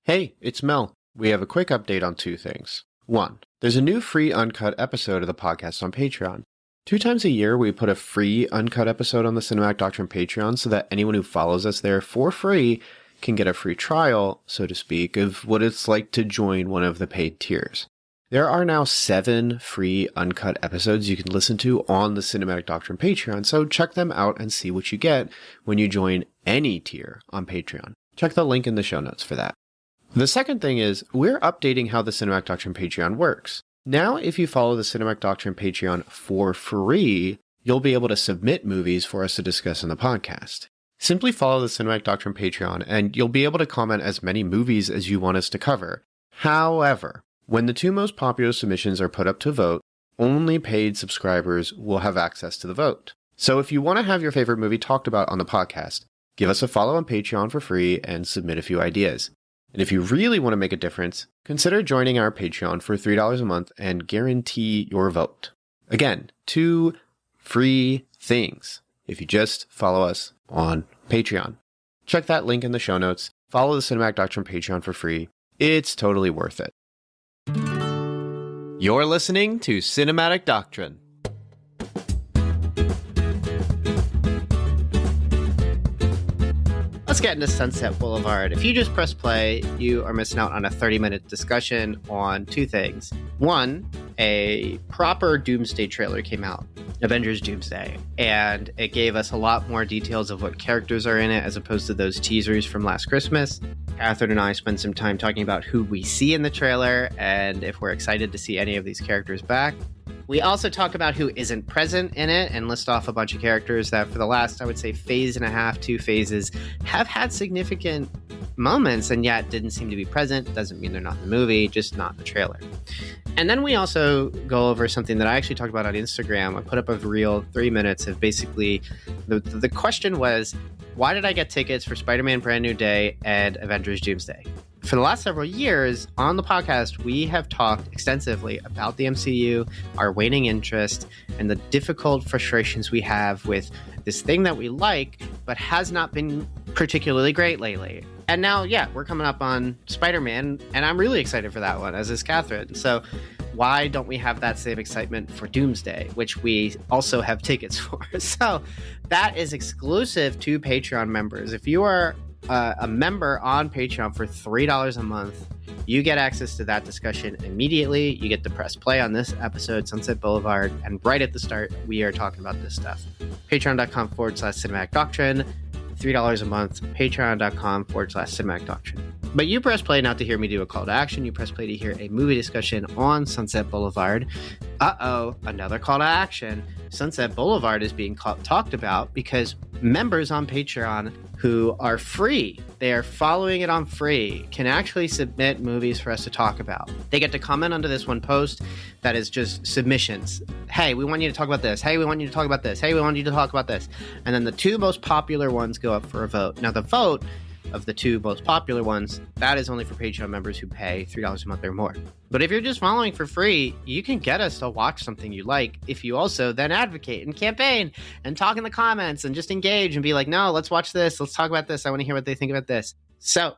Hey, it's Mel. We have a quick update on two things. One, there's a new free uncut episode of the podcast on Patreon. 2 times a year, we put a free uncut episode on the Cinematic Doctrine Patreon so that anyone who follows us there for free can get a free trial, so to speak, of what it's like to join one of the paid tiers. There are now 7 free uncut episodes you can listen to on the Cinematic Doctrine Patreon, so check them out and see what you get when you join any tier on Patreon. Check the link in the show notes for that. The second thing is, we're updating how the Cinematic Doctrine Patreon works. Now, if you follow the Cinematic Doctrine Patreon for free, you'll be able to submit movies for us to discuss in the podcast. Simply follow the Cinematic Doctrine Patreon, and you'll be able to comment as many movies as you want us to cover. However, when the 2 most popular submissions are put up to vote, only paid subscribers will have access to the vote. So if you want to have your favorite movie talked about on the podcast, give us a follow on Patreon for free and submit a few ideas. And if you really want to make a difference, consider joining our Patreon for $3 a month and guarantee your vote. Again, 2 free things if you just follow us on Patreon. Check that link in the show notes. Follow the Cinematic Doctrine Patreon for free. It's totally worth it. You're listening to Cinematic Doctrine. Let's get into Sunset Boulevard. If you just press play, you are missing out on a 30-minute discussion on 2 things. One, a proper Doomsday trailer came out, Avengers Doomsday, and it gave us a lot more details of what characters are in it as opposed to those teasers from last Christmas. Kathryn and I spent some time talking about who we see in the trailer and if we're excited to see any of these characters back. We also talk about who isn't present in it and list off a bunch of characters that for the last, I would say, phase and a half, 2 phases, have had significant moments and yet didn't seem to be present. Doesn't mean they're not in the movie, just not in the trailer. And then we also go over something that I actually talked about on Instagram. I put up a reel, 3 minutes of basically, the question was, why did I get tickets for Spider-Man Brand New Day and Avengers Doomsday? For the last several years on the podcast, we have talked extensively about the MCU, our waning interest, and the difficult frustrations we have with this thing that we like, but has not been particularly great lately. And now, we're coming up on Spider-Man, and I'm really excited for that one, as is Kathryn. So why don't we have that same excitement for Doomsday, which we also have tickets for? So that is exclusive to Patreon members. If you are a member on Patreon for $3 a month, you get access to that discussion immediately. You get to press play on this episode, Sunset Boulevard, and right at the start, we are talking about this stuff. Patreon.com/Cinematic Doctrine, $3 a month, patreon.com/Cinematic Doctrine. But you press play not to hear me do a call to action. You press play to hear a movie discussion on Sunset Boulevard. Another call to action. Sunset Boulevard is being talked about because members on Patreon who are free, they are following it on free, can actually submit movies for us to talk about. They get to comment under this one post that is just submissions. Hey, we want you to talk about this. Hey, we want you to talk about this. Hey, we want you to talk about this. And then the 2 most popular ones go up for a vote. Now, the vote of the 2 most popular ones, that is only for Patreon members who pay $3 a month or more. But if you're just following for free, you can get us to watch something you like if you also then advocate and campaign and talk in the comments and just engage and be like, no, let's watch this. Let's talk about this. I want to hear what they think about this. So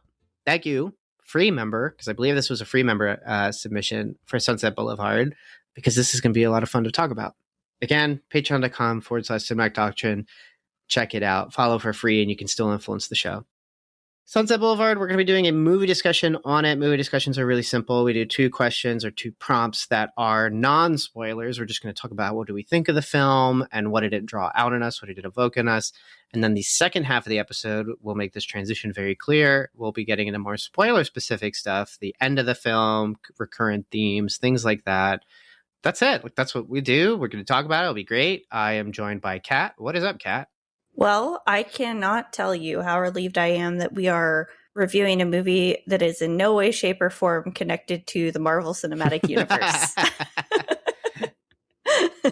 thank you, free member, because I believe this was a free member submission for Sunset Boulevard, because this is going to be a lot of fun to talk about. Again, patreon.com/Cinematic Doctrine. Check it out. Follow for free and you can still influence the show. Sunset Boulevard, we're going to be doing a movie discussion on it. Movie discussions are really simple. We do 2 questions or 2 prompts that are non-spoilers. We're just going to talk about what do we think of the film and what did it draw out in us, what did it evoke in us. And then the second half of the episode will make this transition very clear. We'll be getting into more spoiler-specific stuff, the end of the film, recurrent themes, things like that. That's it. That's what we do. We're going to talk about it. It'll be great. I am joined by Kat. What is up, Kat? Well, I cannot tell you how relieved I am that we are reviewing a movie that is in no way, shape, or form connected to the Marvel Cinematic Universe.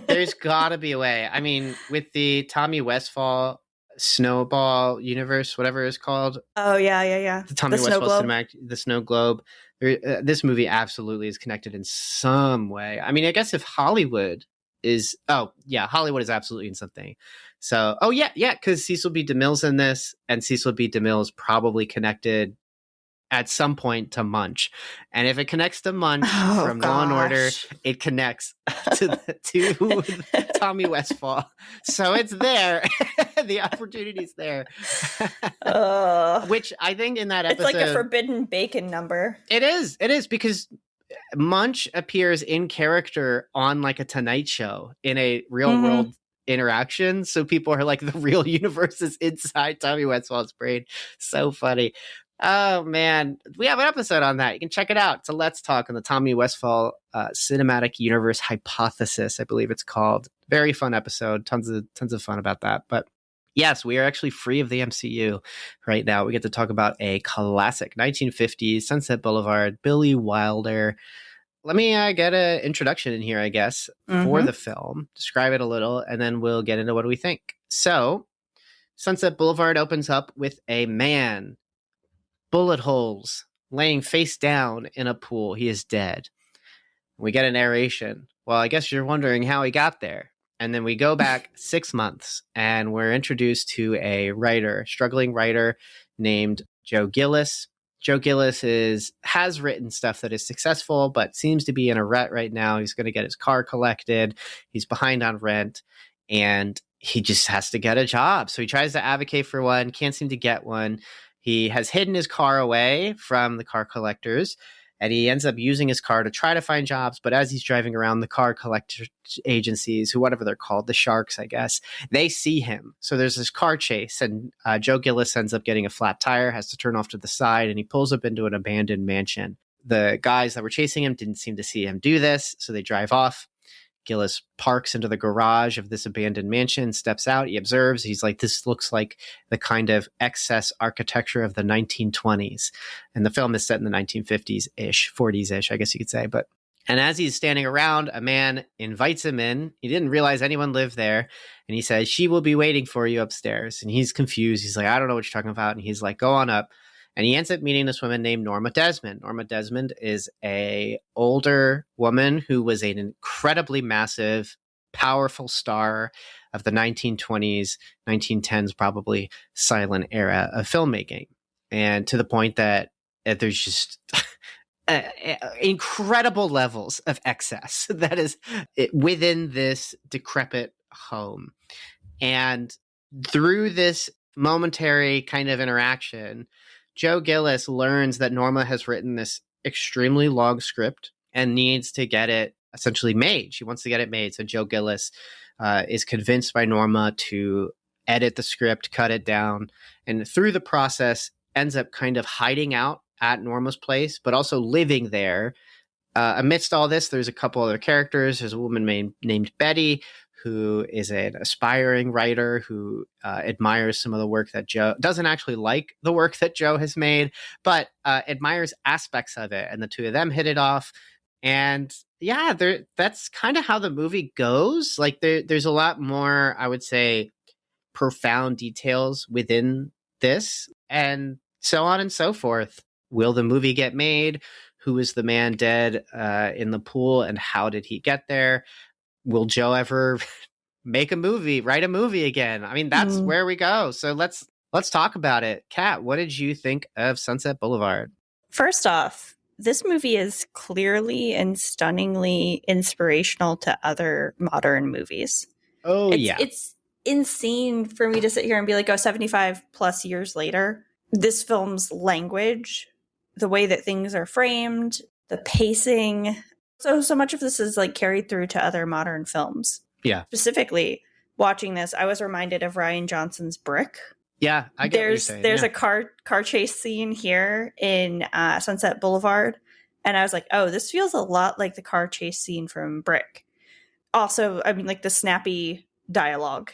There's got to be a way. I mean, with the Tommy Westphal Snowball universe, whatever it's called. Oh, yeah. The Tommy Westphal Cinematic, the Snow Globe. This movie absolutely is connected in some way. I mean, I guess if Hollywood is... Oh, yeah, Hollywood is absolutely in something. So, because Cecil B. DeMille's in this, and Cecil B. DeMille is probably connected at some point to Munch. And if it connects to Munch from Law and Order, it connects to Tommy Westfall. So it's there. The opportunity's there. Which I think in that episode... It's like a forbidden bacon number. It is because Munch appears in character on like a Tonight Show in a real world interaction. So people are like, the real universe is inside Tommy Westfall's brain. So funny. Oh man, we have an episode on that. You can check it out. It's a Let's Talk on the Tommy Westfall Cinematic Universe Hypothesis, I believe it's called. Very fun episode. Tons of fun about that. But yes, we are actually free of the MCU right now. We get to talk about a classic 1950s Sunset Boulevard, Billy Wilder. Let me get an introduction in here, I guess, for the film. Describe it a little, and then we'll get into what we think. So, Sunset Boulevard opens up with a man, bullet holes, laying face down in a pool. He is dead. We get a narration. Well, I guess you're wondering how he got there. And then we go back 6 months, and we're introduced to a struggling writer named Joe Gillis. Joe Gillis has written stuff that is successful, but seems to be in a rut right now. He's going to get his car collected. He's behind on rent, and he just has to get a job. So he tries to advocate for one, can't seem to get one. He has hidden his car away from the car collectors, and he ends up using his car to try to find jobs. But as he's driving around, the car collector agencies, whatever they're called, the sharks, I guess, they see him. So there's this car chase, and Joe Gillis ends up getting a flat tire, has to turn off to the side, and he pulls up into an abandoned mansion. The guys that were chasing him didn't seem to see him do this, so they drive off. Gillis parks into the garage of this abandoned mansion, steps out, he observes, he's like, this looks like the kind of excess architecture of the 1920s. And the film is set in the 1950s-ish, 40s-ish, I guess you could say. And as he's standing around, a man invites him in. He didn't realize anyone lived there. And he says, she will be waiting for you upstairs. And he's confused. He's like, I don't know what you're talking about. And he's like, go on up. And he ends up meeting this woman named Norma Desmond. Norma Desmond is a older woman who was an incredibly massive, powerful star of the 1920s, 1910s, probably silent era of filmmaking. And to the point that there's just incredible levels of excess that is within this decrepit home. And through this momentary kind of interaction, Joe Gillis learns that Norma has written this extremely long script and needs to get it essentially made. She wants to get it made. So Joe Gillis is convinced by Norma to edit the script, cut it down, and through the process ends up kind of hiding out at Norma's place, but also living there. Amidst all this, there's a couple other characters. There's a woman named Betty, who is an aspiring writer who admires some of the work that Joe doesn't actually like the work that Joe has made, but admires aspects of it. And the two of them hit it off. And yeah, that's kind of how the movie goes. Like there's a lot more, I would say, profound details within this and so on and so forth. Will the movie get made? Who is the man dead in the pool, and how did he get there? Will Joe ever write a movie again? I mean, that's where we go. So let's talk about it. Kat, what did you think of Sunset Boulevard? First off, this movie is clearly and stunningly inspirational to other modern movies. It's insane for me to sit here and be like, 75 plus years later, this film's language, the way that things are framed, the pacing. So much of this is like carried through to other modern films. Yeah. Specifically, watching this, I was reminded of Rian Johnson's Brick. Yeah, I get what you're saying. There's a car chase scene here in Sunset Boulevard, and I was like, oh, this feels a lot like the car chase scene from Brick. Also, I mean, like the snappy dialogue.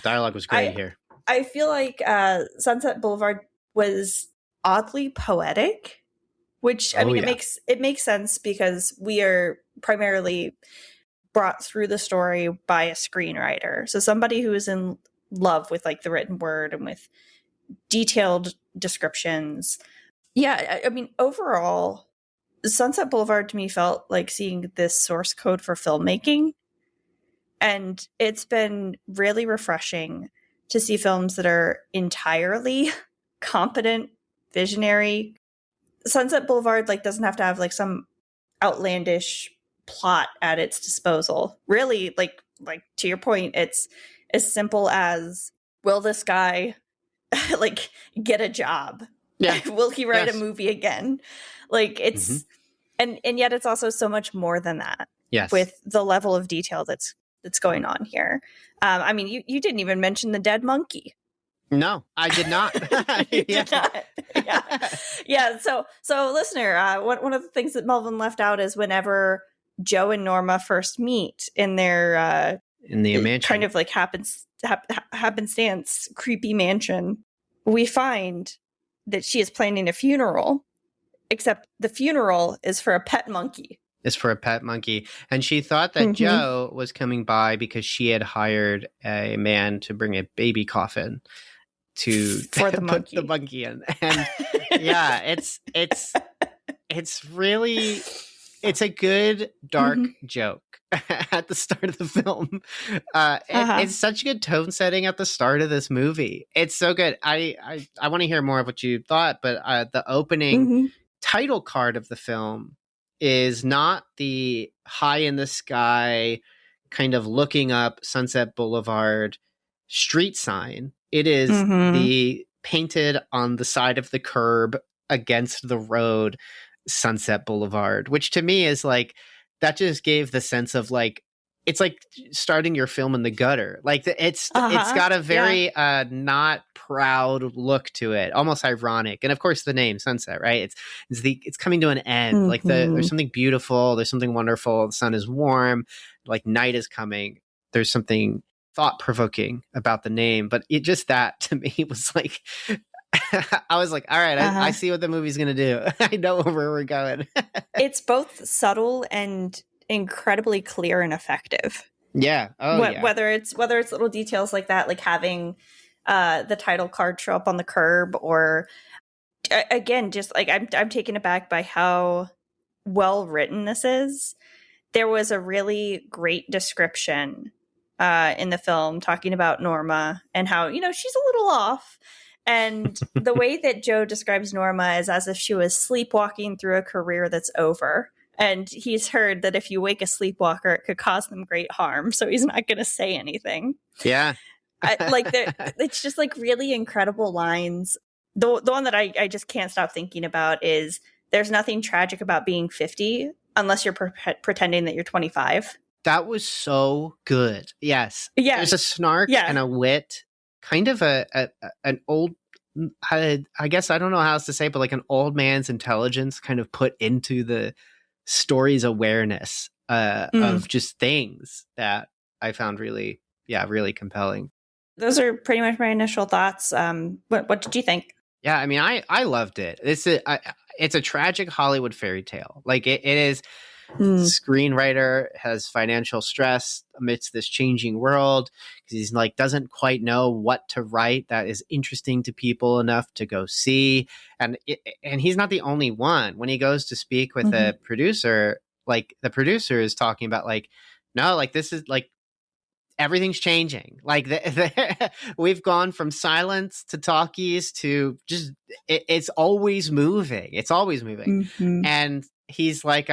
Dialogue was great here. I feel like Sunset Boulevard was oddly poetic. Which, it makes sense because we are primarily brought through the story by a screenwriter. So somebody who is in love with like the written word and with detailed descriptions. Yeah, I mean, overall, Sunset Boulevard to me felt like seeing this source code for filmmaking. And it's been really refreshing to see films that are entirely competent visionary. Sunset Boulevard like doesn't have to have like some outlandish plot at its disposal. Really, like to your point, it's as simple as, will this guy like get a job? Yeah. Will he write a movie again? Like it's and yet it's also so much more than that. Yes. With the level of detail that's going on here. I mean, you didn't even mention the dead monkey. No, I did not. You did not. Yeah. So listener, one of the things that Melvin left out is whenever Joe and Norma first meet in their in the mansion, kind of like happenstance creepy mansion, we find that she is planning a funeral, except the funeral is for a pet monkey. Is for a pet monkey. And she thought that Joe was coming by because she had hired a man to bring a baby coffin to for the put the monkey in. And yeah, it's really, it's a good dark joke at the start of the film. It's such good tone setting at the start of this movie. It's so good. I want to hear more of what you thought, but the opening title card of the film is not the high in the sky kind of looking up Sunset Boulevard street sign. It is the painted on the side of the curb against the road Sunset Boulevard, which to me is like, that just gave the sense of like, it's like starting your film in the gutter. Like it's got a very not proud look to it, almost ironic. And of course the name Sunset, right? It's coming to an end. Like there's something beautiful, there's something wonderful. The sun is warm, like night is coming. There's something thought-provoking about the name, but it just, that to me was like, I was like, all right, I see what the movie's gonna do. I know where we're going. It's both subtle and incredibly clear and effective. Yeah. Whether it's little details like that, like having the title card show up on the curb, or again, just like I'm taken aback by how well written this is. There was a really great description in the film talking about Norma and how, she's a little off. And the way that Joe describes Norma is as if she was sleepwalking through a career that's over. And he's heard that if you wake a sleepwalker, it could cause them great harm. So he's not going to say anything. Yeah. It's just like really incredible lines. The one that I just can't stop thinking about is, there's nothing tragic about being 50 unless you're pretending that you're 25. That was so good. Yes. Yeah. There's a snark and a wit, kind of an old, I guess, I don't know how else to say, but like an old man's intelligence kind of put into the story's awareness of just things that I found really compelling. Those are pretty much my initial thoughts. What did you think? Yeah, I mean, I loved it. It's a tragic Hollywood fairy tale. Like it is. Screenwriter has financial stress amidst this changing world because he's like doesn't quite know what to write that is interesting to people enough to go see, and he's not the only one. When he goes to speak with the producer, like the producer is talking about like, no, like this is like everything's changing. Like we've gone from silence to talkies to just it's always moving. It's always moving, and he's like,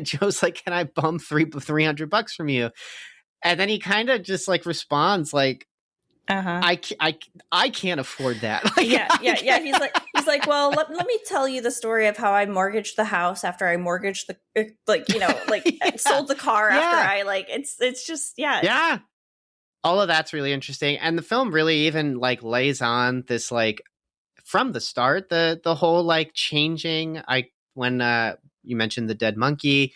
Joe's like, can I bum $300 from you? And then he kind of just like responds like, I can't afford that. Like, yeah. He's like, well, let me tell you the story of how I mortgaged the house after I mortgaged the, sold the car after I it's just, Yeah. All of that's really interesting. And the film really even like lays on this, like from the start, the whole like changing, when you mentioned the dead monkey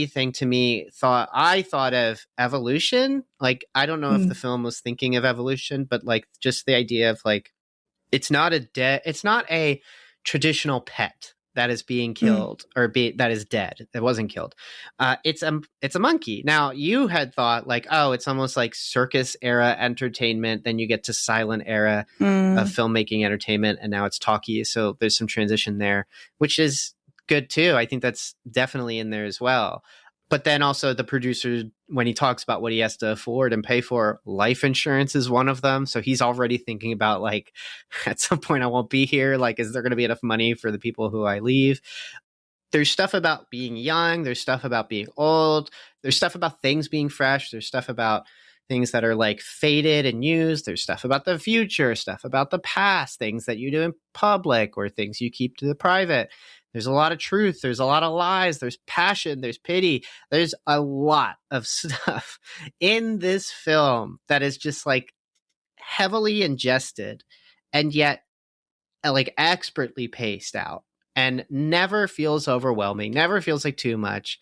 thing to me, I thought of evolution. Like, I don't know if the film was thinking of evolution, but like just the idea of like, it's not a traditional pet that is being killed that is dead. That wasn't killed. It's a monkey. Now you had thought like, oh, it's almost like circus era entertainment. Then you get to silent era of filmmaking entertainment. And now it's talkie. So there's some transition there, which is good too. I think that's definitely in there as well. But then also the producer, when he talks about what he has to afford and pay for, life insurance is one of them. So he's already thinking about like, at some point I won't be here. Like, is there going to be enough money for the people who I leave? There's stuff about being young. There's stuff about being old. There's stuff about things being fresh. There's stuff about things that are like faded and used. There's stuff about the future, stuff about the past, things that you do in public or things you keep to the private. There's a lot of truth. There's a lot of lies. There's passion. There's pity. There's a lot of stuff in this film that is just like heavily ingested and yet like expertly paced out and never feels overwhelming, never feels like too much.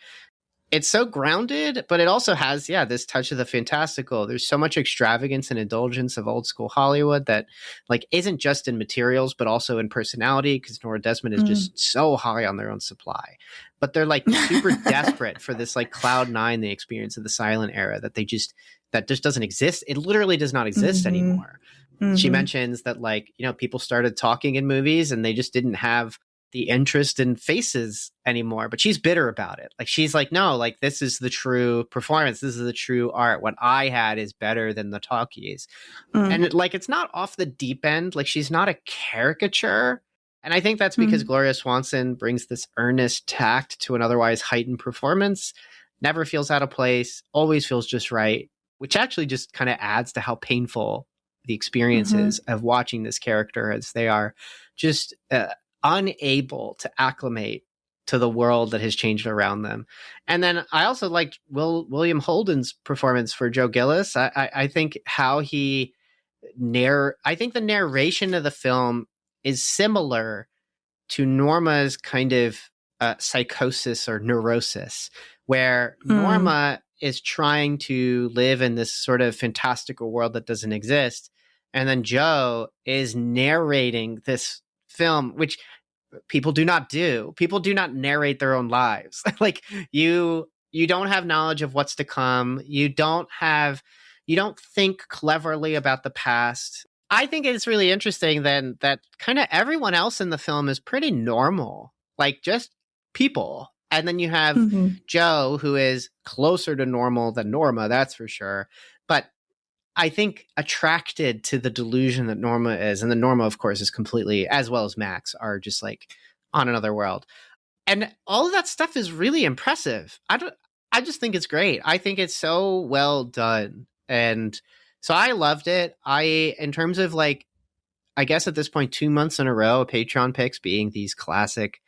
It's so grounded, but it also has, this touch of the fantastical. There's so much extravagance and indulgence of old school Hollywood that like isn't just in materials, but also in personality, because Nora Desmond is just so high on their own supply. But they're like super desperate for this like Cloud Nine, the experience of the silent era that just doesn't exist. It literally does not exist anymore. She mentions that like, people started talking in movies and they just didn't have the interest in faces anymore, but she's bitter about it. Like, she's like, no, like this is the true performance. This is the true art. What I had is better than the talkies. And it's not off the deep end. Like, she's not a caricature. And I think that's because Gloria Swanson brings this earnest tact to an otherwise heightened performance. Never feels out of place, always feels just right, which actually just kind of adds to how painful the experiences of watching this character, as they are just unable to acclimate to the world that has changed around them. And then I also liked William Holden's performance for Joe Gillis. I think how I think the narration of the film is similar to Norma's kind of psychosis or neurosis, where Norma is trying to live in this sort of fantastical world that doesn't exist. And then Joe is narrating this film, which people do not do. People do not narrate their own lives. Like, you don't have knowledge of what's to come. You don't think cleverly about the past. I think it's really interesting then that kind of everyone else in the film is pretty normal, like just people. And then you have Joe, who is closer to normal than Norma, that's for sure. But I think attracted to the delusion that Norma is, and then Norma, of course, is completely, as well as Max, are just like on another world. And all of that stuff is really impressive. I just think it's great. I think it's so well done. And so I loved it. In terms of like, I guess at this point, 2 months in a row, Patreon picks being these classic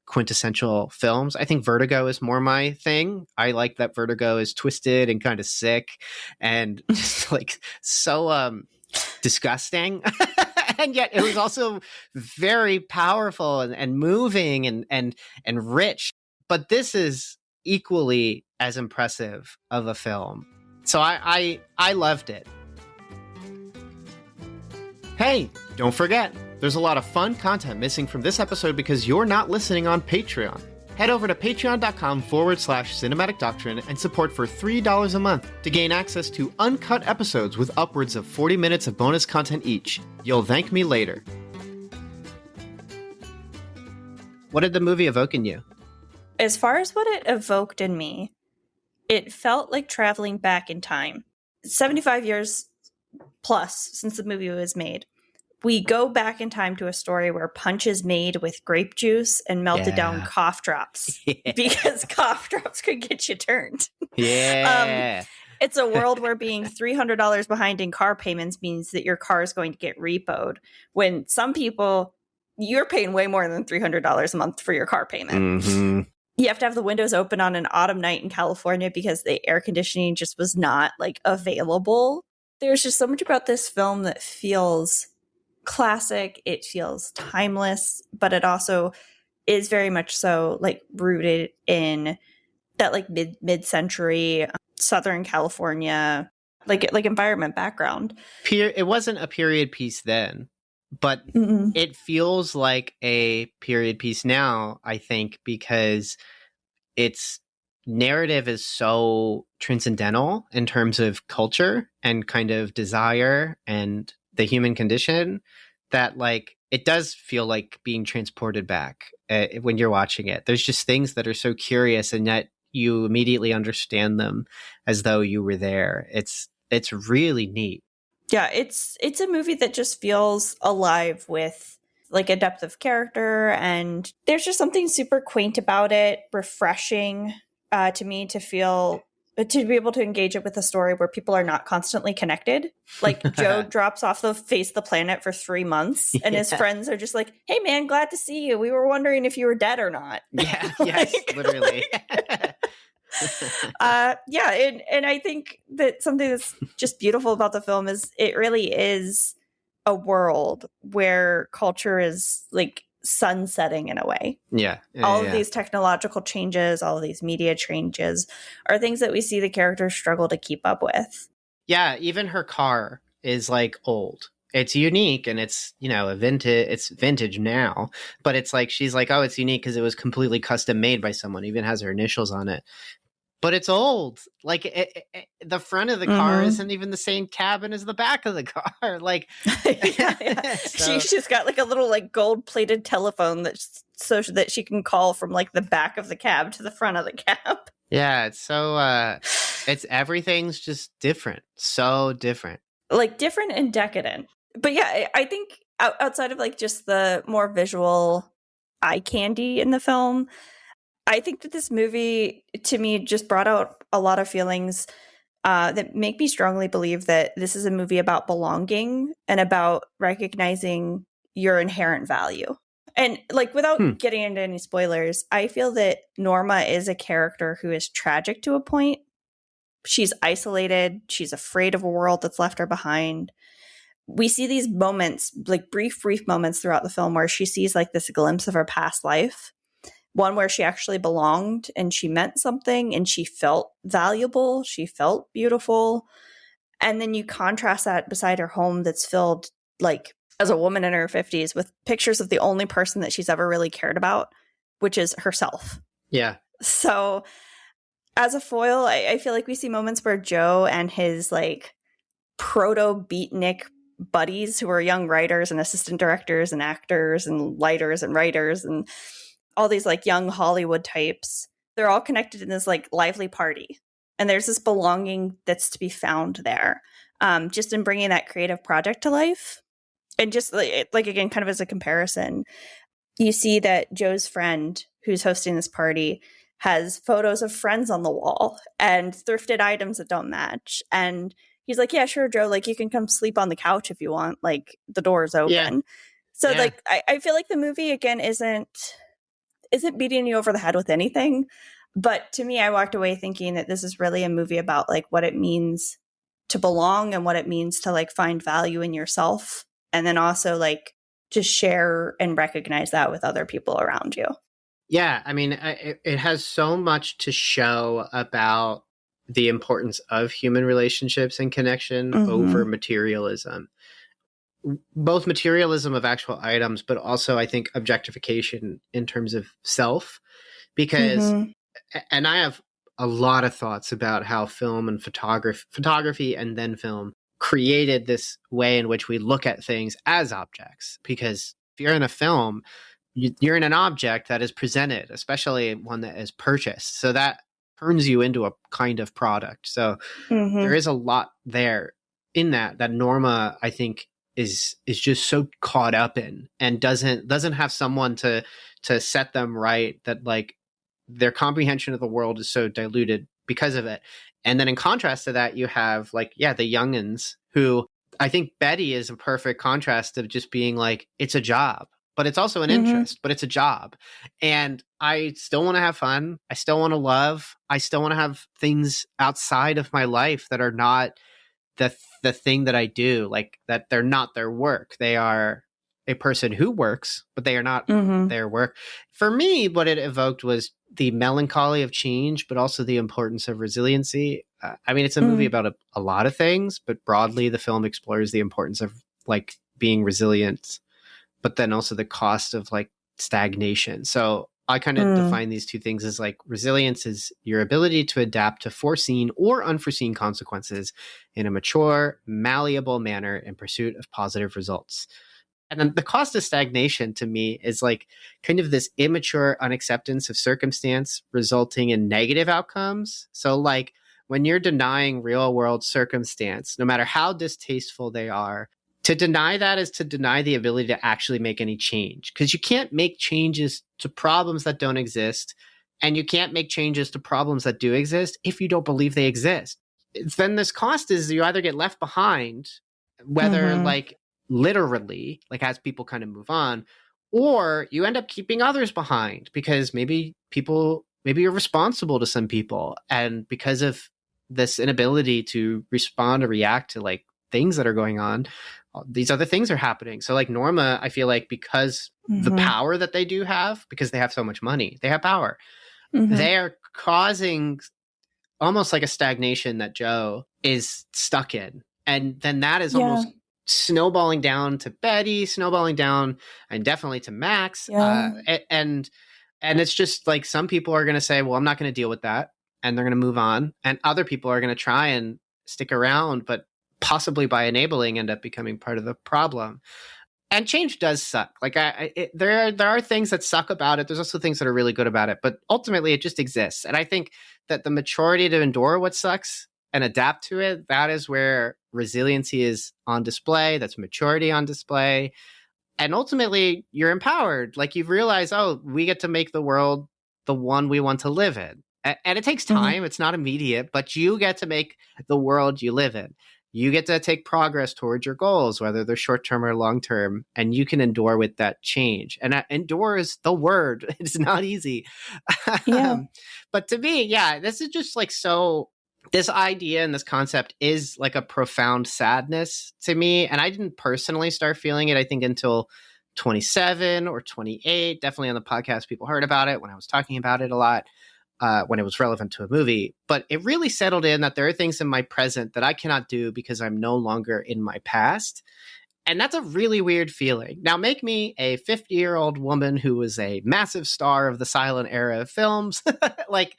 quintessential films. I think Vertigo is more my thing. I like that Vertigo is twisted and kind of sick and just like so disgusting. And yet it was also very powerful and moving and rich. But this is equally as impressive of a film. So I loved it. Hey, don't forget, there's a lot of fun content missing from this episode because you're not listening on Patreon. Head over to patreon.com/cinematic doctrine and support for $3 a month to gain access to uncut episodes with upwards of 40 minutes of bonus content each. You'll thank me later. What did the movie evoke in you? As far as what it evoked in me, it felt like traveling back in time. 75 years plus since the movie was made. We go back in time to a story where punch is made with grape juice and melted down cough drops because cough drops could get you turned. Yeah. It's a world where being $300 behind in car payments means that your car is going to get repoed, when some people, you're paying way more than $300 a month for your car payment. You have to have the windows open on an autumn night in California because the air conditioning just was not like available. There's just so much about this film that feels classic. It feels timeless, but it also is very much so like rooted in that like mid-century Southern California like environment background. It wasn't a period piece then, but it feels like a period piece now, I think, because its narrative is so transcendental in terms of culture and kind of desire and the human condition that like it does feel like being transported back when you're watching it. There's just things that are so curious, and yet you immediately understand them as though you were there. It's really neat. Yeah, it's a movie that just feels alive with like a depth of character, and there's just something super quaint about it, refreshing to me to feel to be able to engage it with a story where people are not constantly connected. Like Joe drops off the face of the planet for 3 months and his friends are just like, "Hey man, glad to see you. We were wondering if you were dead or not." Yeah, yes, literally. And I think that something that's just beautiful about the film is it really is a world where culture is like sunsetting in a way. All of these technological changes, all of these media changes are things that we see the characters struggle to keep up with. Yeah, even her car is like old. It's unique and it's, it's vintage now, but it's like, she's like, oh, it's unique because it was completely custom made by someone, even has her initials on it. But it's old. Like the front of the car isn't even the same cabin as the back of the car. Like, So, she's got like a little like gold plated telephone that's so that she can call from like the back of the cab to the front of the cab. Yeah, it's so it's everything's just different, so different, like different and decadent. But yeah, I think outside of like just the more visual eye candy in the film, I think that this movie, to me, just brought out a lot of feelings that make me strongly believe that this is a movie about belonging and about recognizing your inherent value. And like, without getting into any spoilers, I feel that Norma is a character who is tragic to a point. She's isolated. She's afraid of a world that's left her behind. We see these moments, like brief moments throughout the film where she sees like this glimpse of her past life. One where she actually belonged and she meant something and she felt valuable. She felt beautiful. And then you contrast that beside her home that's filled, like, as a woman in her 50s, with pictures of the only person that she's ever really cared about, which is herself. Yeah. So as a foil, I feel like we see moments where Joe and his like proto-beatnik buddies, who are young writers and assistant directors and actors and lighters and writers and all these like young Hollywood types, they're all connected in this like lively party. And there's this belonging that's to be found there, just in bringing that creative project to life. And just like, again, kind of as a comparison, you see that Joe's friend who's hosting this party has photos of friends on the wall and thrifted items that don't match. And he's like, yeah, sure, Joe, like you can come sleep on the couch if you want. Like the door's open. Yeah. So like, I feel like the movie, again, isn't beating you over the head with anything. But to me, I walked away thinking that this is really a movie about like what it means to belong and what it means to like find value in yourself. And then also like to share and recognize that with other people around you. Yeah. I mean, it has so much to show about the importance of human relationships and connection over materialism. Both materialism of actual items, but also I think objectification in terms of self, because, and I have a lot of thoughts about how film and photography and then film created this way in which we look at things as objects. Because if you're in a film, you're in an object that is presented, especially one that is purchased. So that turns you into a kind of product. So there is a lot there in that Norma, I think, is just so caught up in, and doesn't have someone to set them right, that like their comprehension of the world is so diluted because of it. And then in contrast to that, you have like, the youngins, who I think Betty is a perfect contrast of just being like, it's a job, but it's also an interest, but it's a job. And I still want to have fun. I still want to love. I still want to have things outside of my life that are not the thing that I do, like that they're not their work. They are a person who works, but they are not their work. For me, what it evoked was the melancholy of change, but also the importance of resiliency. I mean, it's a movie about a lot of things, but broadly, the film explores the importance of like being resilient, but then also the cost of like stagnation. So I kind of define these two things as like resilience is your ability to adapt to foreseen or unforeseen consequences in a mature, malleable manner in pursuit of positive results. And then the cost of stagnation to me is like kind of this immature unacceptance of circumstance resulting in negative outcomes. So like when you're denying real world circumstance, no matter how distasteful they are, to deny that is to deny the ability to actually make any change, because you can't make changes to problems that don't exist. And you can't make changes to problems that do exist if you don't believe they exist. Then this cost is you either get left behind, whether like literally, like as people kind of move on, or you end up keeping others behind because maybe you're responsible to some people. And because of this inability to respond or react to like things that are going on, these other things are happening. So like Norma, I feel like because the power that they do have, because they have so much money, they have power. They are causing almost like a stagnation that Joe is stuck in. And then that is almost snowballing down to Betty, snowballing down and definitely to Max. And it's just like some people are going to say, well, I'm not going to deal with that. And they're going to move on. And other people are going to try and stick around, but possibly by enabling end up becoming part of the problem. And change does suck. Like there are things that suck about it. There's also things that are really good about it, but ultimately it just exists. And I think that the maturity to endure what sucks and adapt to it, that is where resiliency is on display. That's maturity on display. And ultimately you're empowered. Like you've realized, oh, we get to make the world the one we want to live in. And it takes time. It's not immediate, but you get to make the world you live in. You get to take progress towards your goals, whether they're short-term or long-term, and you can endure with that change. And endure is the word. It's not easy. But to me, this is just like so, this idea and this concept is like a profound sadness to me. And I didn't personally start feeling it, I think, until 27 or 28. Definitely on the podcast, people heard about it when I was talking about it a lot. When it was relevant to a movie, but it really settled in that there are things in my present that I cannot do because I'm no longer in my past. And that's a really weird feeling. Now make me a 50-year-old woman who was a massive star of the silent era of films. Like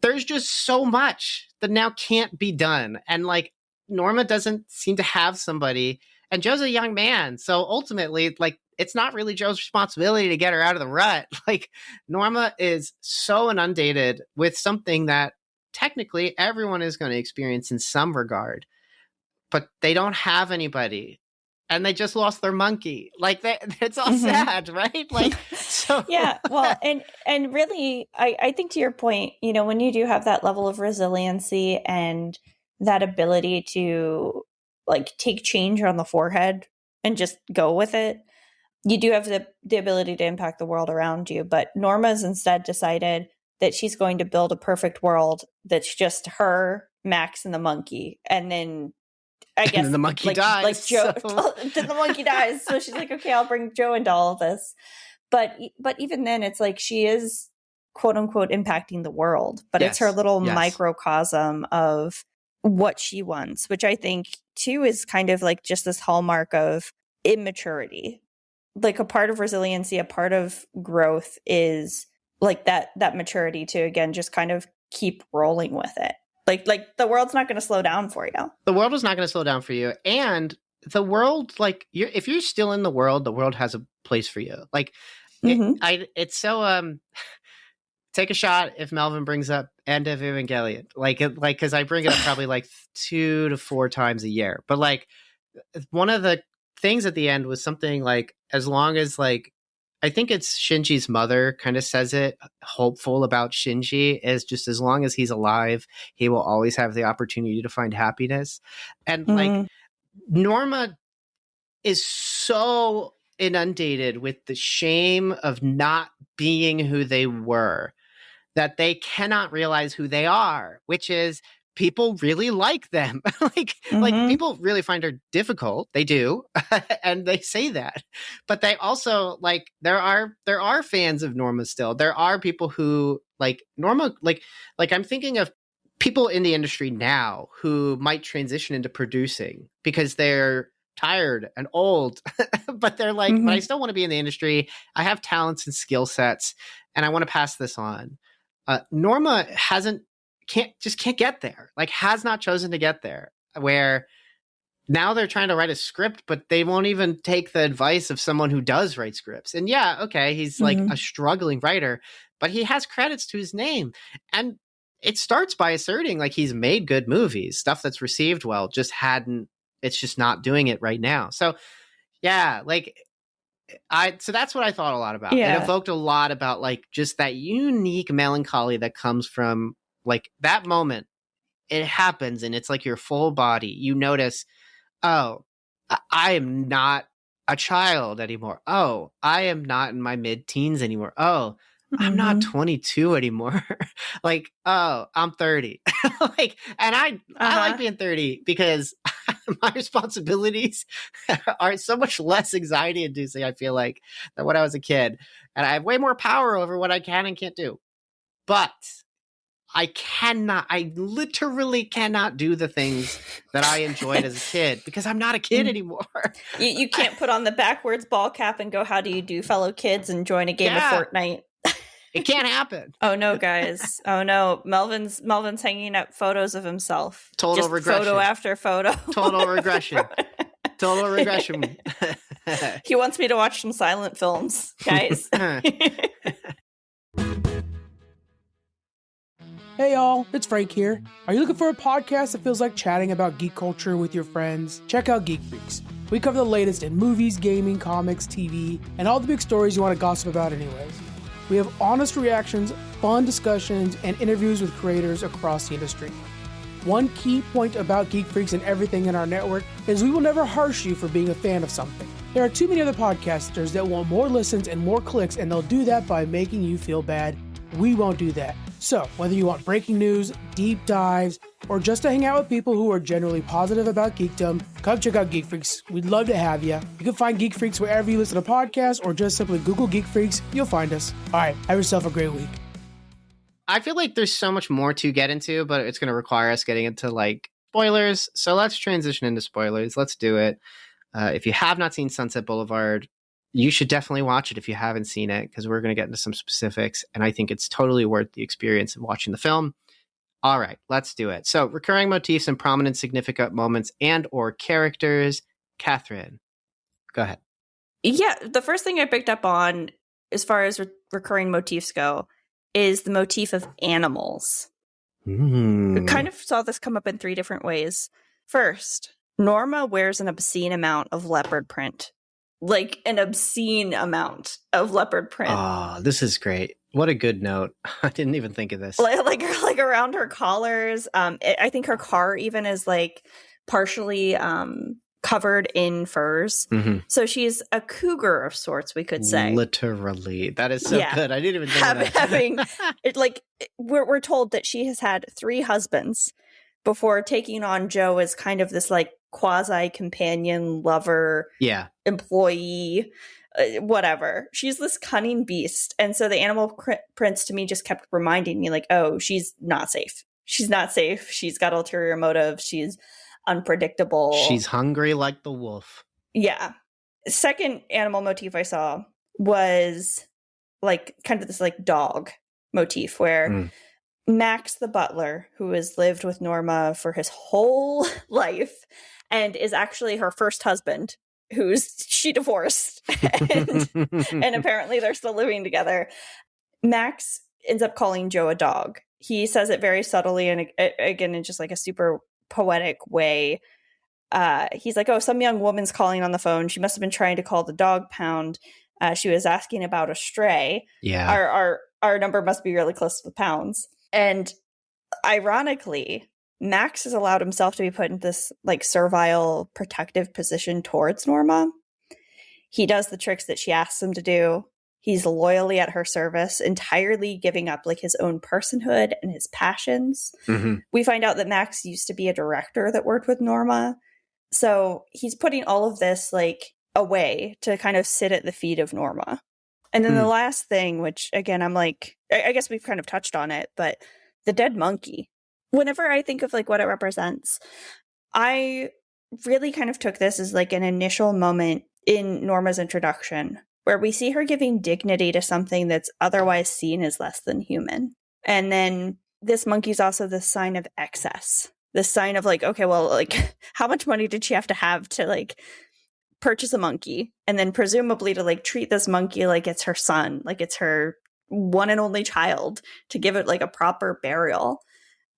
there's just so much that now can't be done. And like Norma doesn't seem to have somebody, and Joe's a young man. So ultimately, like, it's not really Joe's responsibility to get her out of the rut. Like Norma is so inundated with something that technically everyone is going to experience in some regard, but they don't have anybody and they just lost their monkey. Like it's all sad, right? Like, so well, and really, I think to your point, you know, when you do have that level of resiliency and that ability to like take change on the forehead and just go with it, you do have the ability to impact the world around you. But Norma's instead decided that she's going to build a perfect world that's just her, Max, and the monkey. And then I guess the monkey dies. Like Joe, then the monkey dies. So she's like, okay, I'll bring Joe into all of this. But even then, it's like she is quote unquote impacting the world, but it's her little microcosm of what she wants, which I think too is kind of like just this hallmark of immaturity. Like a part of resiliency, a part of growth is like that maturity to, again, just kind of keep rolling with it. Like the world's not going to slow down for you. The world is not going to slow down for you. And the world, like if you're still in the world has a place for you. Like it's so, take a shot if Melvin brings up End of Evangelion. Like, cause I bring it up probably like 2 to 4 times a year, but like one of the things at the end was something like, as long as like, I think it's Shinji's mother kind of says it, hopeful about Shinji, is just as long as he's alive, he will always have the opportunity to find happiness. And like Norma is so inundated with the shame of not being who they were that they cannot realize who they are, which is people really like them. like people really find her difficult. They do. And they say that. But they also like there are fans of Norma still. There are people who like Norma, like I'm thinking of people in the industry now who might transition into producing because they're tired and old, but they're like, but I still want to be in the industry. I have talents and skill sets and I want to pass this on. Norma can't get there, like has not chosen to get there, where now they're trying to write a script, but they won't even take the advice of someone who does write scripts. And yeah, okay, he's like a struggling writer, but he has credits to his name. And it starts by asserting like he's made good movies, stuff that's received well, it's just not doing it right now. So yeah, like so that's what I thought a lot about. Yeah. It evoked a lot about like just that unique melancholy that comes from like that moment. It happens and it's like your full body. You notice, oh, I am not a child anymore. Oh, I am not in my mid-teens anymore. Oh, I'm not 22 anymore. Like, oh, I'm 30. Like, and I like being 30 because my responsibilities are so much less anxiety inducing, I feel like, than when I was a kid. And I have way more power over what I can and can't do. But I literally cannot do the things that I enjoyed as a kid because I'm not a kid anymore. You can't put on the backwards ball cap and go, how do you do, fellow kids, and join a game of Fortnite. It can't happen. Oh no, guys. Oh no. Melvin's hanging up photos of himself. Total regression. Photo after photo. Total regression. Total regression. He wants me to watch some silent films, guys. Hey y'all, it's Frank here. Are you looking for a podcast that feels like chatting about geek culture with your friends? Check out Geek Freaks. We cover the latest in movies, gaming, comics, TV, and all the big stories you want to gossip about anyways. We have honest reactions, fun discussions, and interviews with creators across the industry. One key point about Geek Freaks and everything in our network is we will never harsh you for being a fan of something. There are too many other podcasters that want more listens and more clicks, and they'll do that by making you feel bad. We won't do that. So, whether you want breaking news, deep dives, or just to hang out with people who are generally positive about geekdom, come check out Geek Freaks. We'd love to have you. You can find Geek Freaks wherever you listen to podcasts, or just simply Google Geek Freaks. You'll find us. All right, have yourself a great week. I feel like there's so much more to get into, but it's going to require us getting into like spoilers. So let's transition into spoilers. Let's do it. If you have not seen Sunset Boulevard, you should definitely watch it if you haven't seen it, because we're going to get into some specifics, and I think it's totally worth the experience of watching the film. All right, let's do it. So, recurring motifs and prominent significant moments and or characters. Kathryn, go ahead. Yeah, the first thing I picked up on as far as recurring motifs go is the motif of animals. We kind of saw this come up in 3 different ways. First, Norma wears an obscene amount of leopard print. Like an obscene amount of leopard print. Oh, this is great. What a good note. I didn't even think of this. Like around her collars. I think her car even is like partially covered in furs. Mm-hmm. So she's a cougar of sorts, we could say. Literally. That is so good. I didn't even think of that. We're told that she has had 3 husbands before taking on Joe as kind of this like quasi-companion, lover, employee, whatever. She's this cunning beast. And so the animal prints to me just kept reminding me like, oh, she's not safe. She's not safe. She's got ulterior motives. She's unpredictable. She's hungry like the wolf. Yeah. Second animal motif I saw was like kind of this like dog motif where Max the butler, who has lived with Norma for his whole life and is actually her first husband, she divorced and apparently they're still living together. Max ends up calling Joe a dog. He says it very subtly and again in just like a super poetic way. He's like, oh, some young woman's calling on the phone. She must have been trying to call the dog pound. She was asking about a stray. Yeah. Our number must be really close to the pounds. And ironically, Max has allowed himself to be put in this like servile protective position towards Norma. He does the tricks that she asks him to do. He's loyally at her service, entirely giving up like his own personhood and his passions. Mm-hmm. We find out that Max used to be a director that worked with Norma. So he's putting all of this like away to kind of sit at the feet of Norma. And then the last thing, which again, I'm like, I guess we've kind of touched on it, but the dead monkey. Whenever I think of like what it represents, I really kind of took this as like an initial moment in Norma's introduction where we see her giving dignity to something that's otherwise seen as less than human. And then this monkey's also the sign of excess. this sign of like, okay, well, like how much money did she have to like purchase a monkey, and then presumably to like treat this monkey like it's her son, like it's her one and only child, to give it like a proper burial.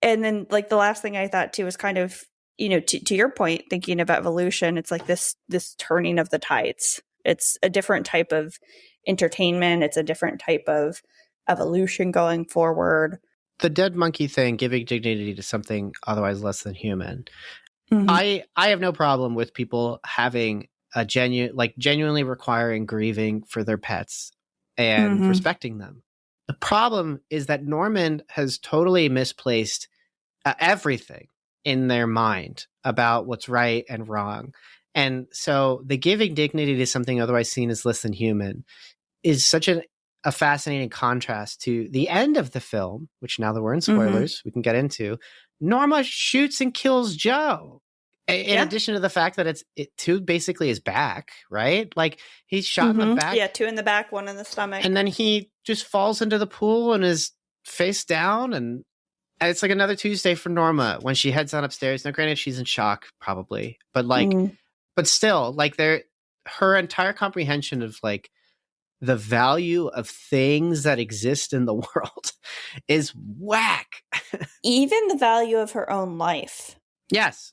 And then like the last thing I thought too was kind of, you know, to your point, thinking about evolution, it's like this turning of the tides. It's a different type of entertainment. It's a different type of evolution going forward. The dead monkey thing, giving dignity to something otherwise less than human. Mm-hmm. I have no problem with people having a genuinely requiring grieving for their pets and respecting them. The problem is that Norman has totally misplaced everything in their mind about what's right and wrong. And so the giving dignity to something otherwise seen as less than human is such a fascinating contrast to the end of the film, which now that we're in spoilers, we can get into. Norma shoots and kills Joe. In addition to the fact that it too basically his back, right? Like he's shot in the back. Yeah, 2 in the back, 1 in the stomach. And then he just falls into the pool and is face down. And it's like another Tuesday for Norma when she heads on upstairs. Now, granted, she's in shock probably, but like, but still, like her entire comprehension of like the value of things that exist in the world is whack. Even the value of her own life. Yes.